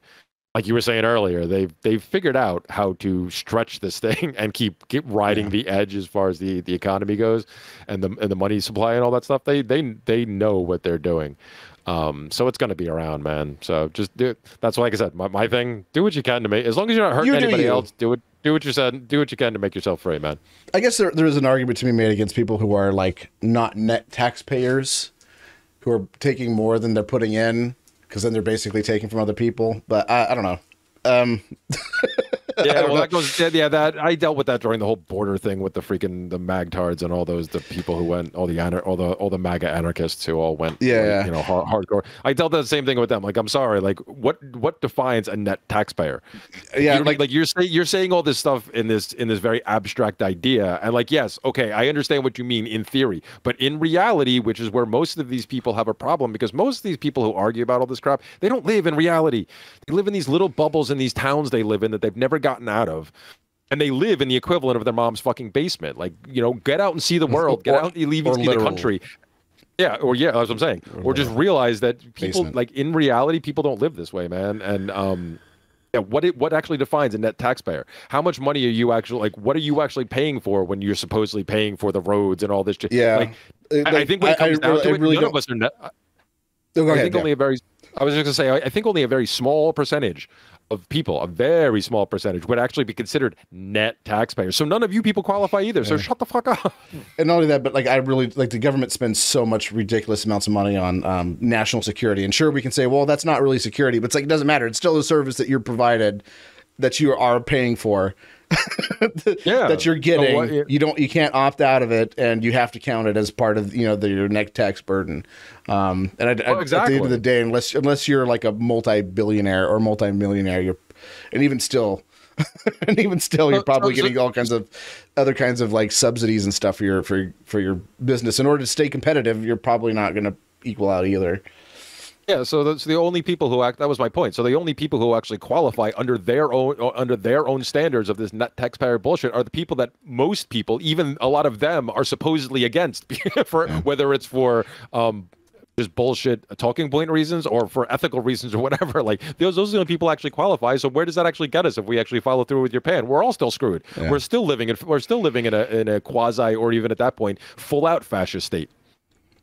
Like you were saying earlier, they've figured out how to stretch this thing and keep riding the edge as far as the economy goes and the money supply and all that stuff. They know what they're doing. So it's going to be around, man. So just do it. That's like I said, my thing. Do what you can to make. As long as you're not hurting anybody else, do it. Do what you said. Do what you can to make yourself free, man. I guess there is an argument to be made against people who are like not net taxpayers, who are taking more than they're putting in, because then they're basically taking from other people. But I don't know. Yeah, well, that goes. Yeah, that I dealt with that during the whole border thing with the magtards and all the people who went, all the MAGA anarchists who all went, hardcore. I dealt with the same thing with them. Like, I'm sorry, like what defines a net taxpayer? Yeah, you're saying all this stuff in this very abstract idea, and like, yes, okay, I understand what you mean in theory, but in reality, which is where most of these people have a problem, because most of these people who argue about all this crap, they don't live in reality. They live in these little bubbles in these towns they live in that they've never gotten out of, and they live in the equivalent of their mom's fucking basement. Like, get out and see the world. Get out and leave and see the country. Yeah, that's what I'm saying. Or just realize that people, like, in reality, people don't live this way, man. And what actually defines a net taxpayer? How much money are you actually, like, what are you actually paying for when you're supposedly paying for the roads and all this shit? Yeah, I think when it comes down to it, none of us are net. I was just gonna say, I think only a very small percentage of people, a very small percentage, would actually be considered net taxpayers. So none of you people qualify either. So shut the fuck up. And not only that, but like, I really like, the government spends so much ridiculous amounts of money on national security. And sure, we can say, well, that's not really security, but it's like, it doesn't matter. It's still a service that you're provided, that you are paying for. That you're getting. You can't opt out of it, and you have to count it as part of your net tax burden. And at the end of the day, unless you're like a multi-billionaire or multi-millionaire, and even still you're probably getting all kinds of other kinds of like subsidies and stuff for your business. In order to stay competitive, you're probably not going to equal out either. Yeah, so that's the only people who that was my point. So the only people who actually qualify under their own standards of this net taxpayer bullshit are the people that most people, even a lot of them, are supposedly against, whether it's for just bullshit talking point reasons or for ethical reasons or whatever. Like those are the only people actually qualify. So where does that actually get us if we actually follow through with your plan? We're all still screwed. Yeah. We're still living in a quasi or even at that point full out fascist state.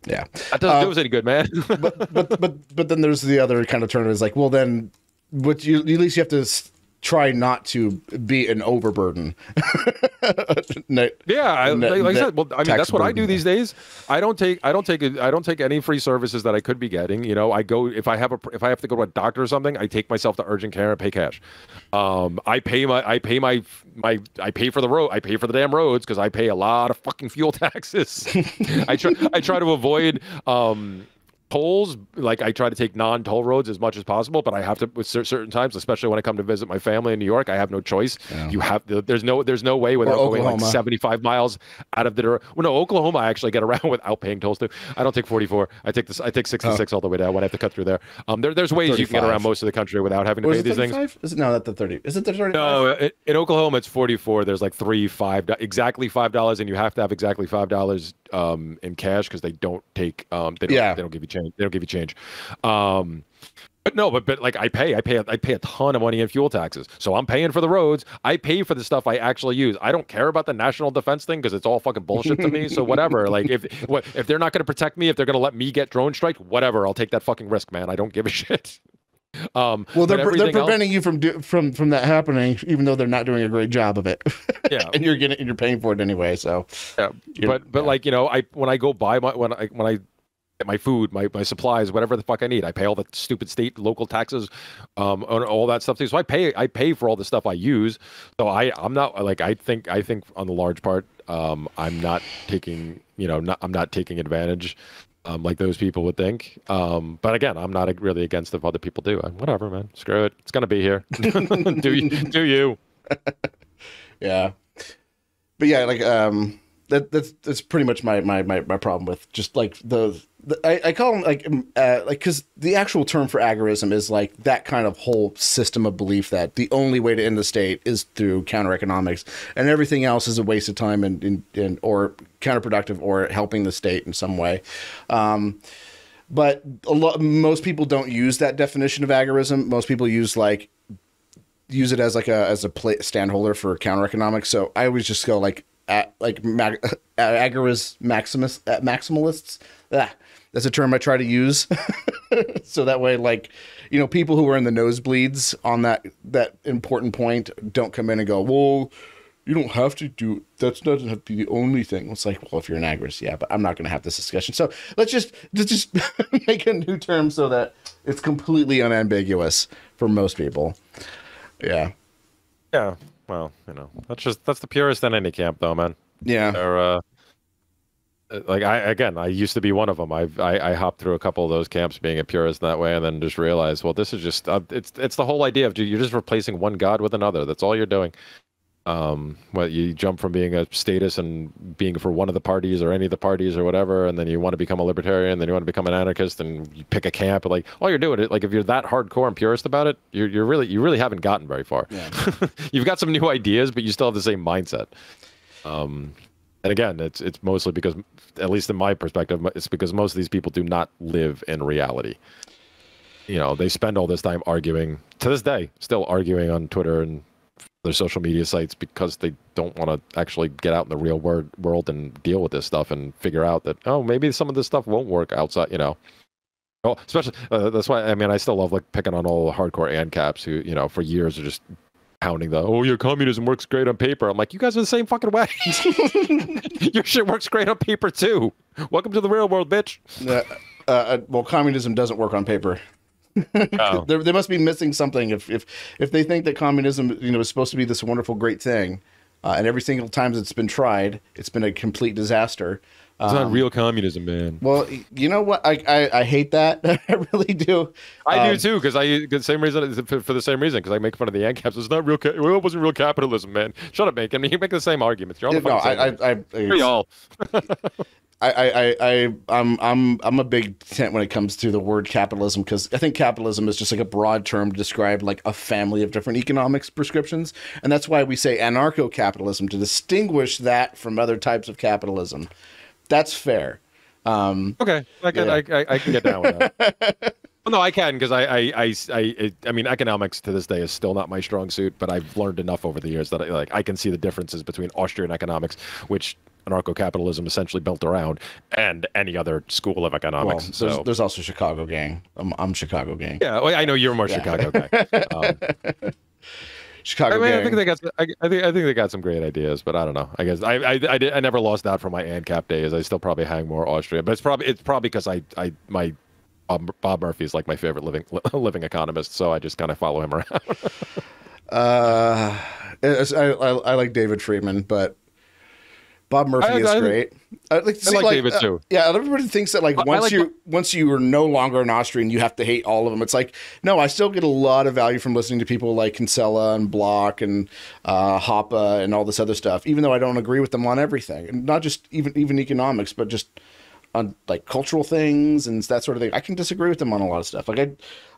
Yeah, that doesn't do us any good, man. but then there's the other kind of turn. Is like, well, then at least you have to try not to be an overburden. Yeah, like I said, well, I mean, that's what I do these days. I don't take any free services that I could be getting. You know, I go if I have to go to a doctor or something, I take myself to urgent care and pay cash. I pay for the road. I pay for the damn roads because I pay a lot of fucking fuel taxes. I try to avoid tolls. Like I try to take non-toll roads as much as possible, but I have to with certain times, especially when I come to visit my family in New York. I have no choice. Yeah. You have there's no way without going like 75 miles out of the well, no, Oklahoma I actually get around without paying tolls too. I don't take 44. I take 66 all the way down when I have to cut through there. There's ways 35. You can get around most of the country without having to pay these 35? Things. Is it no? That's the 30. Is it the 35? No, in Oklahoma it's 44. There's like exactly $5, and you have to have exactly $5 in cash because they don't take they don't give you change. They don't give you change. But no, but like I pay a ton of money in fuel taxes. So I'm paying for the roads. I pay for the stuff I actually use. I don't care about the national defense thing because it's all fucking bullshit to me. So whatever. Like if they're not going to protect me, if they're going to let me get drone strike, whatever. I'll take that fucking risk, man. I don't give a shit. Well, they're preventing you from that happening, even though they're not doing a great job of it. Yeah, and you're paying for it anyway. So yeah, but like you know, when I go buy when I get my food, my supplies, whatever the fuck I need, I pay all the stupid state local taxes, on all that stuff too. So I pay for all the stuff I use. So I'm not like I think on the large part, I'm not taking I'm not taking advantage. Like those people would think. But again, I'm not really against if other people do. Whatever, man. Screw it. It's going to be here. Do you. Yeah. But yeah, like, that's pretty much my problem with just like I call them like because the actual term for agorism is like that kind of whole system of belief that the only way to end the state is through counter economics and everything else is a waste of time and or counterproductive or helping the state in some way. But most people don't use that definition of agorism. Most people use it as like a stand holder for counter economics. So I always just go maximalists. That's a term I try to use. So that way, like, people who are in the nosebleeds on that important point don't come in and go, well, you don't have to do, that doesn't have to be the only thing. It's like, well, if you're an agorist, yeah, but I'm not going to have this discussion. So let's just make a new term so that it's completely unambiguous for most people. Yeah. Yeah. Well, that's the purest in any camp though, man. Yeah. They're, like I used to be one of them. I hopped through a couple of those camps being a purist in that way, and then just realized, well, this is just it's the whole idea of you're just replacing one god with another. That's all you're doing. Well, you jump from being a status and being for one of the parties or any of the parties or whatever, and then you want to become a libertarian, then you want to become an anarchist, and you pick a camp. Like all you're doing, like if you're that hardcore and purist about it, you really haven't gotten very far. Yeah. You've got some new ideas, but you still have the same mindset. And again, it's mostly because, at least in my perspective, it's because most of these people do not live in reality. They spend all this time arguing, to this day, still arguing on Twitter and their social media sites because they don't want to actually get out in the real world and deal with this stuff and figure out that, oh, maybe some of this stuff won't work outside, Oh, especially, that's why, I still love like picking on all the hardcore ANCAPs who, for years are just pounding your communism works great on paper. I'm like, you guys are the same fucking way. Your shit works great on paper too. Welcome to the real world, bitch. Well, communism doesn't work on paper. Oh. They must be missing something if they think that communism is supposed to be this wonderful great thing, and every single time it's been tried, it's been a complete disaster. It's not real communism, man. Well, you know what? I hate that. I really do. I do too, because the same reason, for the same reason, because I make fun of the ANCAPs. It's not real. It wasn't real capitalism, man. Shut up, man. I mean, you make the same arguments. You're all the fucking all. I'm a big tent when it comes to the word capitalism, because I think capitalism is just like a broad term to describe like a family of different economics prescriptions, and that's why we say anarcho-capitalism to distinguish that from other types of capitalism. That's fair. Okay, I can get down with that. Well, no, I can because I mean, economics to this day is still not my strong suit, but I've learned enough over the years that I can see the differences between Austrian economics, which anarcho-capitalism essentially built around, and any other school of economics. Well, there's also Chicago gang. I'm Chicago gang. Yeah, well, I know you're more Chicago guy. Chicago I mean, gang. I think they got. I think they got some great ideas, but I don't know. I guess I never lost out from my ANCAP days. I still probably hang more Austria, but it's probably because my Bob Murphy is like my favorite living economist, so I just kind of follow him around. I like David Friedman, but Bob Murphy is great. I like David too. Yeah, everybody thinks that once you are no longer an Austrian, you have to hate all of them. It's like, no, I still get a lot of value from listening to people like Kinsella and Block and Hoppe and all this other stuff, even though I don't agree with them on everything, and not just even economics, but just on like cultural things and that sort of thing. I can disagree with them on a lot of stuff. Like I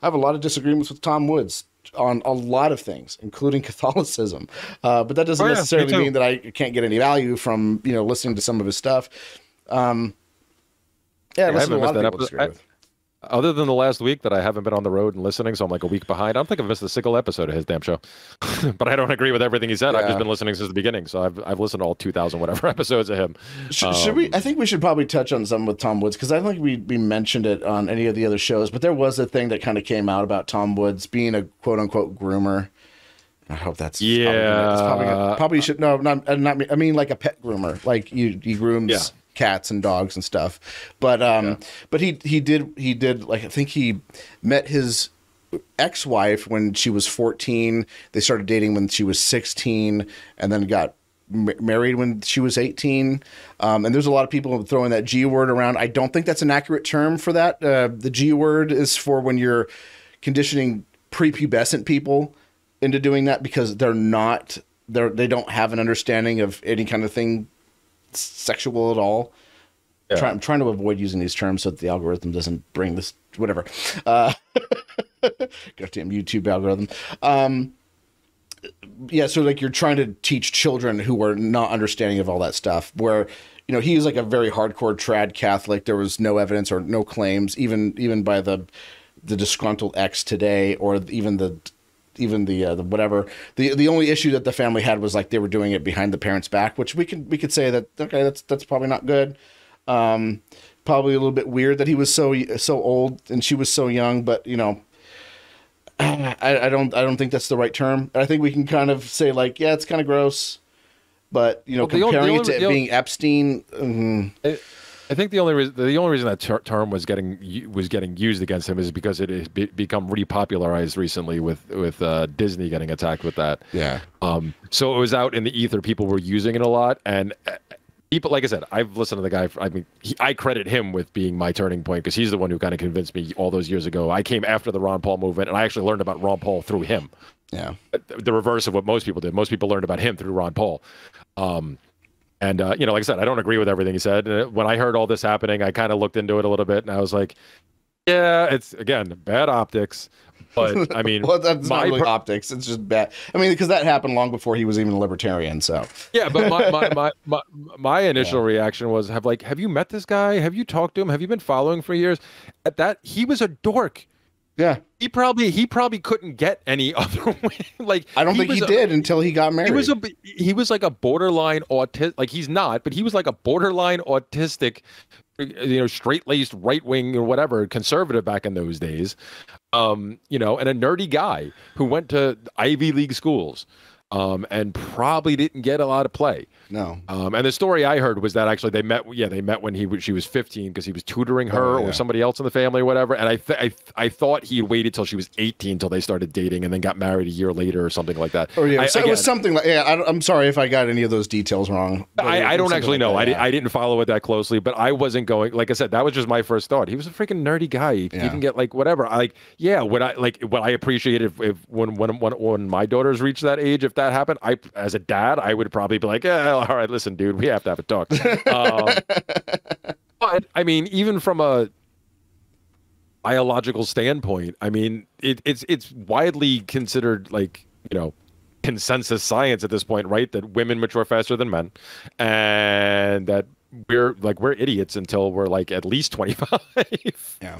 have a lot of disagreements with Tom Woods on a lot of things, including Catholicism. But that doesn't necessarily mean that I can't get any value from, listening to some of his stuff. Listen to a lot of people disagree with. Other than the last week that I haven't been on the road and listening, so I'm like a week behind. I don't think I've missed a single episode of his damn show. But I don't agree with everything he said. Yeah. I've just been listening since the beginning, so I've listened to all 2,000 whatever episodes of him. Should we? I think we should probably touch on some with Tom Woods, because I don't think we mentioned it on any of the other shows. But there was a thing that kind of came out about Tom Woods being a quote unquote groomer. I hope that's probably should not I mean like a pet groomer, like he grooms cats and dogs and stuff. But he did like, I think he met his ex-wife when she was 14. They started dating when she was 16, and then got married when she was 18. And there's a lot of people throwing that G word around. I don't think that's an accurate term for that. The G word is for when you're conditioning prepubescent people into doing that, because they don't have an understanding of any kind of thing sexual at all. Yeah. I'm trying to avoid using these terms so that the algorithm doesn't bring this, whatever. Goddamn YouTube algorithm. So like you're trying to teach children who are not understanding of all that stuff, where, he was like a very hardcore trad Catholic. There was no evidence or no claims, even by the disgruntled ex today, or even the whatever. The only issue that the family had was like they were doing it behind the parents' back, which we could say that, okay, that's probably not good. Probably a little bit weird that he was so old and she was so young, but I don't think that's the right term. I think we can kind of say like, yeah, it's kind of gross, but comparing it to being Epstein. I think the only reason that term was getting used against him is because it has become repopularized recently with Disney getting attacked with that. Yeah. So it was out in the ether. People were using it a lot, and people, like I said, I've listened to the guy. I credit him with being my turning point, because he's the one who kind of convinced me all those years ago. I came after the Ron Paul movement, and I actually learned about Ron Paul through him. Yeah. The reverse of what most people did. Most people learned about him through Ron Paul. And, like I said, I don't agree with everything he said. When I heard all this happening, I kind of looked into it a little bit, and I was like, yeah, it's, again, bad optics. But, I mean... well, that's not really optics. It's just bad. I mean, because that happened long before he was even a libertarian, so... Yeah, but my initial reaction was, have you met this guy? Have you talked to him? Have you been following for years? At that, he was a dork. Yeah, he probably couldn't get any other way. Like, I don't think he did until he got married. He was like a borderline autistic. Like, he's not, but he was like a borderline autistic, straight-laced right-wing or whatever conservative back in those days. And a nerdy guy who went to Ivy League schools, and probably didn't get a lot of play. No. And the story I heard was that actually they met when she was 15, because he was tutoring her or somebody else in the family or whatever. And I thought he had waited till she was 18 till they started dating, and then got married a year later or something like that. Oh yeah, it was something like, I'm sorry if I got any of those details wrong. I don't actually know. I didn't follow it that closely, but I wasn't going. Like I said, that was just my first thought. He was a freaking nerdy guy. He didn't get like whatever. What I appreciated if when my daughters reached that age, if that happened, as a dad, I would probably be like, all right, listen, dude, we have to have a talk. But I mean, even from a biological standpoint, I mean, it's widely considered like, consensus science at this point, right? That women mature faster than men, and that we're idiots until we're like at least 25. Yeah.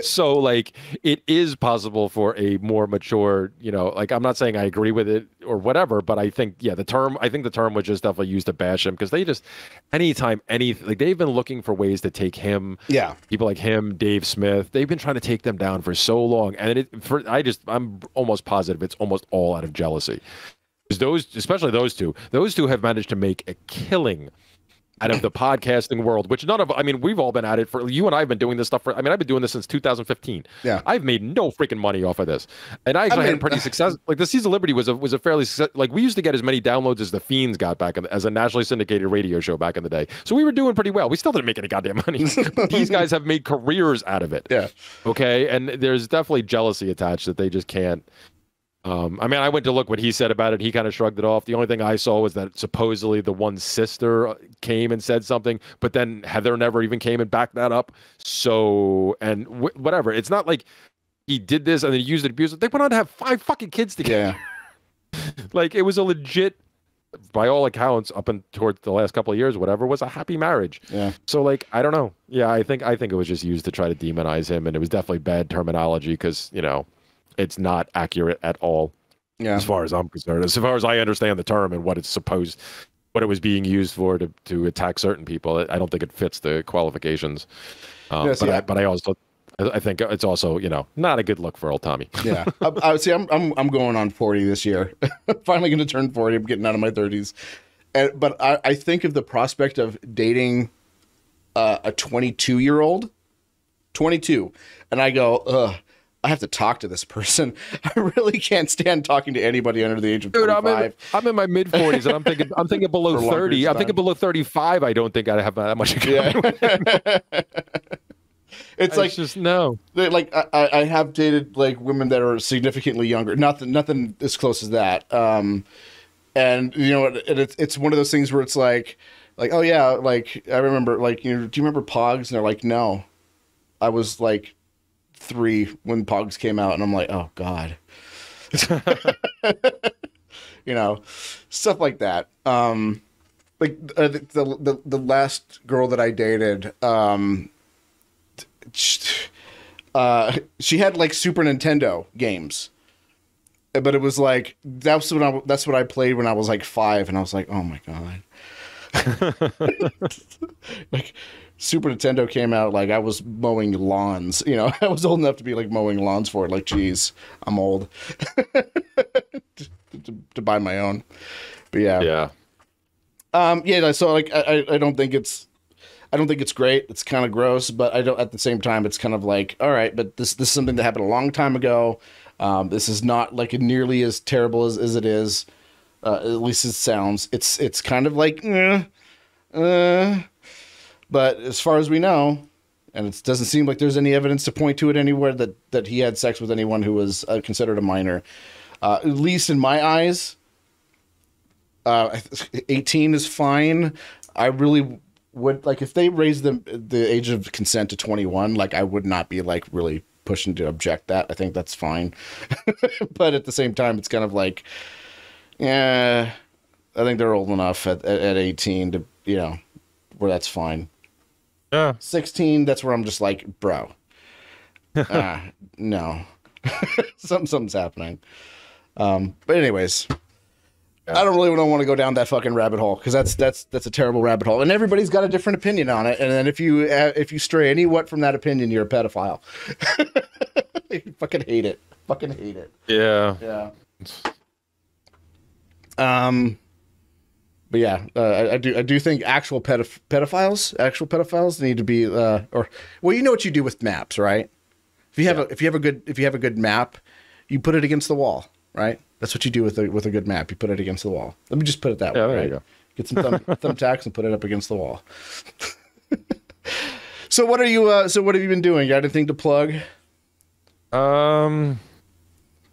So like it is possible for a more mature, like I'm not saying I agree with it or whatever, but I think the term was just definitely used to bash him because they just like they've been looking for ways to take him, people like him, Dave Smith, they've been trying to take them down for so long, and I'm almost positive it's almost all out of jealousy. Because especially those two have managed to make a killing out of the podcasting world, which we've all been at it for, you and I have been doing this stuff for, I've been doing this since 2015. Yeah. I've made no freaking money off of this. And I actually had a pretty success. Like the Seas of Liberty was a fairly, like we used to get as many downloads as the Fiends got as a nationally syndicated radio show back in the day. So we were doing pretty well. We still didn't make any goddamn money. But these guys have made careers out of it. Yeah. Okay. And there's definitely jealousy attached that they just can't. I went to look what he said about it. He kind of shrugged it off. The only thing I saw was that supposedly the one sister came and said something, but then Heather never even came and backed that up. So, and whatever. It's not like he did this and then he used it, abused it. They went on to have 5 fucking kids together. Yeah. Like it was a legit, by all accounts, up and towards the last couple of years, whatever, was a happy marriage. Yeah. So like, I don't know. Yeah, I think it was just used to try to demonize him, and it was definitely bad terminology because, it's not accurate at all, as far as I'm concerned. As far as I understand the term and what it was being used for to attack certain people, I don't think it fits the qualifications. I think it's also, not a good look for old Tommy. Yeah, I'm going on 40 this year. Finally going to turn 40. I'm getting out of my 30s, but I think of the prospect of dating a 22-year-old, 22, and I go, ugh. I have to talk to this person. I really can't stand talking to anybody under the age of 25. Dude, I'm in my mid 40s, and I'm thinking below 30. I'm thinking below 35. I don't think I have that much. It's just no. Like I have dated like women that are significantly younger. Nothing as close as that. And it's one of those things where it's like oh yeah, like I remember like do you remember Pogs? And they're like, no, I was like 3 when Pogs came out, and I'm like, oh god. Stuff like that. Like the last girl that I dated, she had like Super Nintendo games, but it was like that's what I played when I was like 5, and I was like, oh my god. Like Super Nintendo came out, like I was mowing lawns. I was old enough to be like mowing lawns for it. Like, geez, I'm old to buy my own. But yeah. So like I don't think it's great. It's kind of gross, but I don't. At the same time, it's kind of like, all right, but this is something that happened a long time ago. This is not like nearly as terrible as it is. At least it sounds. It's kind of like, but as far as we know, and it doesn't seem like there's any evidence to point to it anywhere that he had sex with anyone who was considered a minor. At least in my eyes, 18 is fine. I really would like if they raised the age of consent to 21. Like I would not be like really pushing to object that. I think that's fine. But at the same time, it's kind of like, yeah, I think they're old enough at 18 to where that's fine. Yeah. 16, that's where I'm just like, bro. No. Something's happening. But anyways, I don't want to go down that fucking rabbit hole because that's a terrible rabbit hole, and everybody's got a different opinion on it. And then if you stray anywhat from that opinion, you're a pedophile. You fucking hate it. Fucking hate it. Yeah. Yeah. But yeah, I do think actual pedophiles need to be you know what you do with maps, right? If you have a good map, you put it against the wall, right? That's what you do with a good map. You put it against the wall. Let me just put it that way. There right? you go. Get some thumbtacks and put it up against the wall. So what have you been doing? You got anything to plug?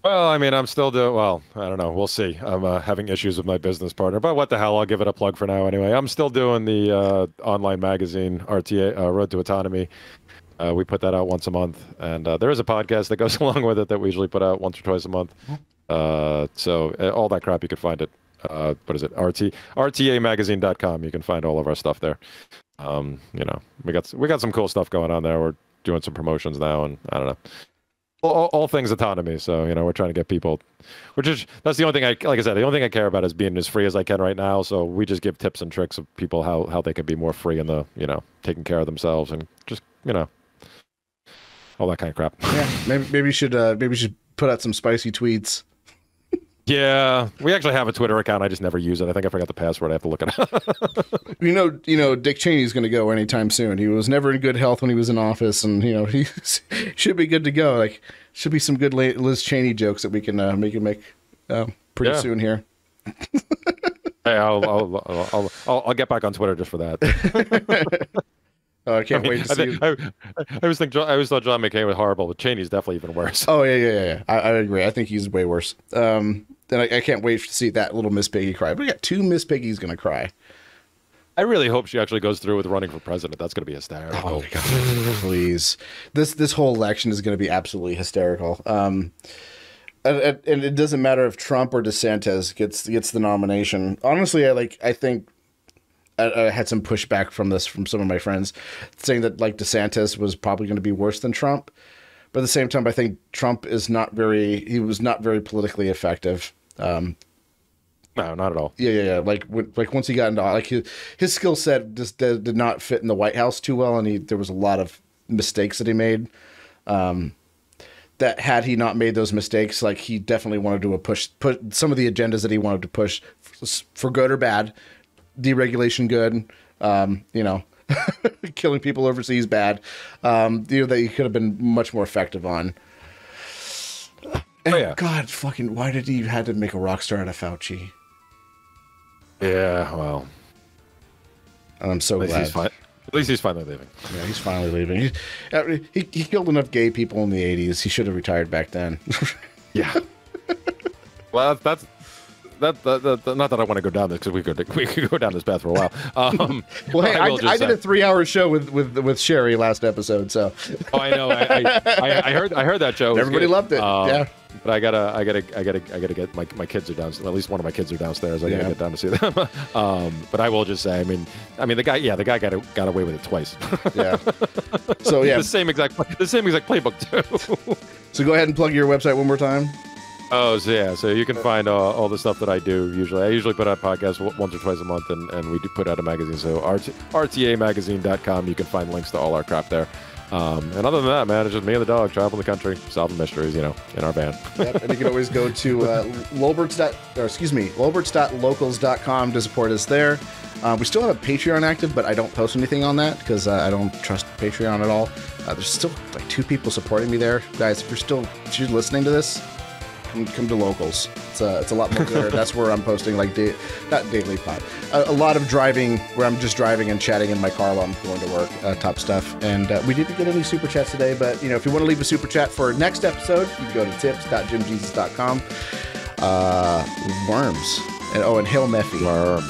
Well, I'm still doing well. I don't know. We'll see. I'm having issues with my business partner, but what the hell? I'll give it a plug for now anyway. I'm still doing the online magazine RTA Road to Autonomy. We put that out once a month, and there is a podcast that goes along with it that we usually put out once or twice a month. So all that crap, you can find it. What is it? RTAmagazine.com. You can find all of our stuff there. You know, we got some cool stuff going on there. We're doing some promotions now, and I don't know. All things autonomy. So, you know, we're trying to get people, that's the only thing like I said, the only thing I care about is being as free as I can right now. So we just give tips and tricks of people how they can be more free in the, you know, taking care of themselves and just, you know, all that kind of crap. Yeah, maybe you should put out some spicy tweets. Yeah, we actually have a Twitter account. I just never use it. I think I forgot the password. I have to look it up. You know, Dick Cheney's going to go anytime soon. He was never in good health when he was in office, and you know he should be good to go. Like, should be some good Liz Cheney jokes that we can make pretty soon here. Hey, I'll get back on Twitter just for that. I can't wait to see. I always thought John McCain was horrible, but Cheney's definitely even worse. Oh yeah. I agree. I think he's way worse. And I can't wait to see that little Miss Piggy cry. We got 2 Miss Piggies gonna cry. I really hope she actually goes through with running for president. That's gonna be hysterical. Oh my God, please! This whole election is gonna be absolutely hysterical. And it doesn't matter if Trump or DeSantis gets the nomination. Honestly, I think I had some pushback from some of my friends saying that like DeSantis was probably going to be worse than Trump. But at the same time, I think Trump was not very politically effective. No, not at all. Yeah. Like once he got into like his skill set just did not fit in the White House too well, and there was a lot of mistakes that he made. That had he not made those mistakes, like he definitely wanted to put some of the agendas that he wanted to push for good or bad. Deregulation good, you know, killing people overseas bad, you know, that he could have been much more effective on. And God, fucking, why did he had to make a rock star out of Fauci? Yeah, well, and I'm so glad. At least he's finally leaving. Yeah, he's finally leaving. He killed enough gay people in the 80s. He should have retired back then. Yeah. Well, that's not that I want to go down this because we could go down this path for a while. Well, hey, I did a 3-hour show with Sherry last episode, so. Oh, I know. I heard that show. Everybody loved it. Yeah. But I gotta get my kids are downstairs. At least one of my kids are downstairs. I gotta get down to see them. But I will just say, I mean, the guy got away with it twice. Yeah. So yeah, the same exact playbook too. So go ahead and plug your website one more time. Oh, so yeah. So you can find all the stuff that I do usually. I usually put out podcasts once or twice a month, and we do put out a magazine. So rtamagazine.com. You can find links to all our crap there. And other than that, man, it's just me and the dog traveling the country, solving mysteries, you know, in our van. Yep, and you can always go to Lolberts.locals.com to support us there. We still have a Patreon active, but I don't post anything on that because I don't trust Patreon at all. There's still like 2 people supporting me there. Guys, if you're listening to this, come to Locals. It's a lot more there. That's where I'm posting like not daily pod, a lot of driving where I'm just driving and chatting in my car while I'm going to work, top stuff. And we didn't get any super chats today, but you know, if you want to leave a super chat for next episode, you can go to tips.jimjesus.com. Worms and Hail Mephi. Worms.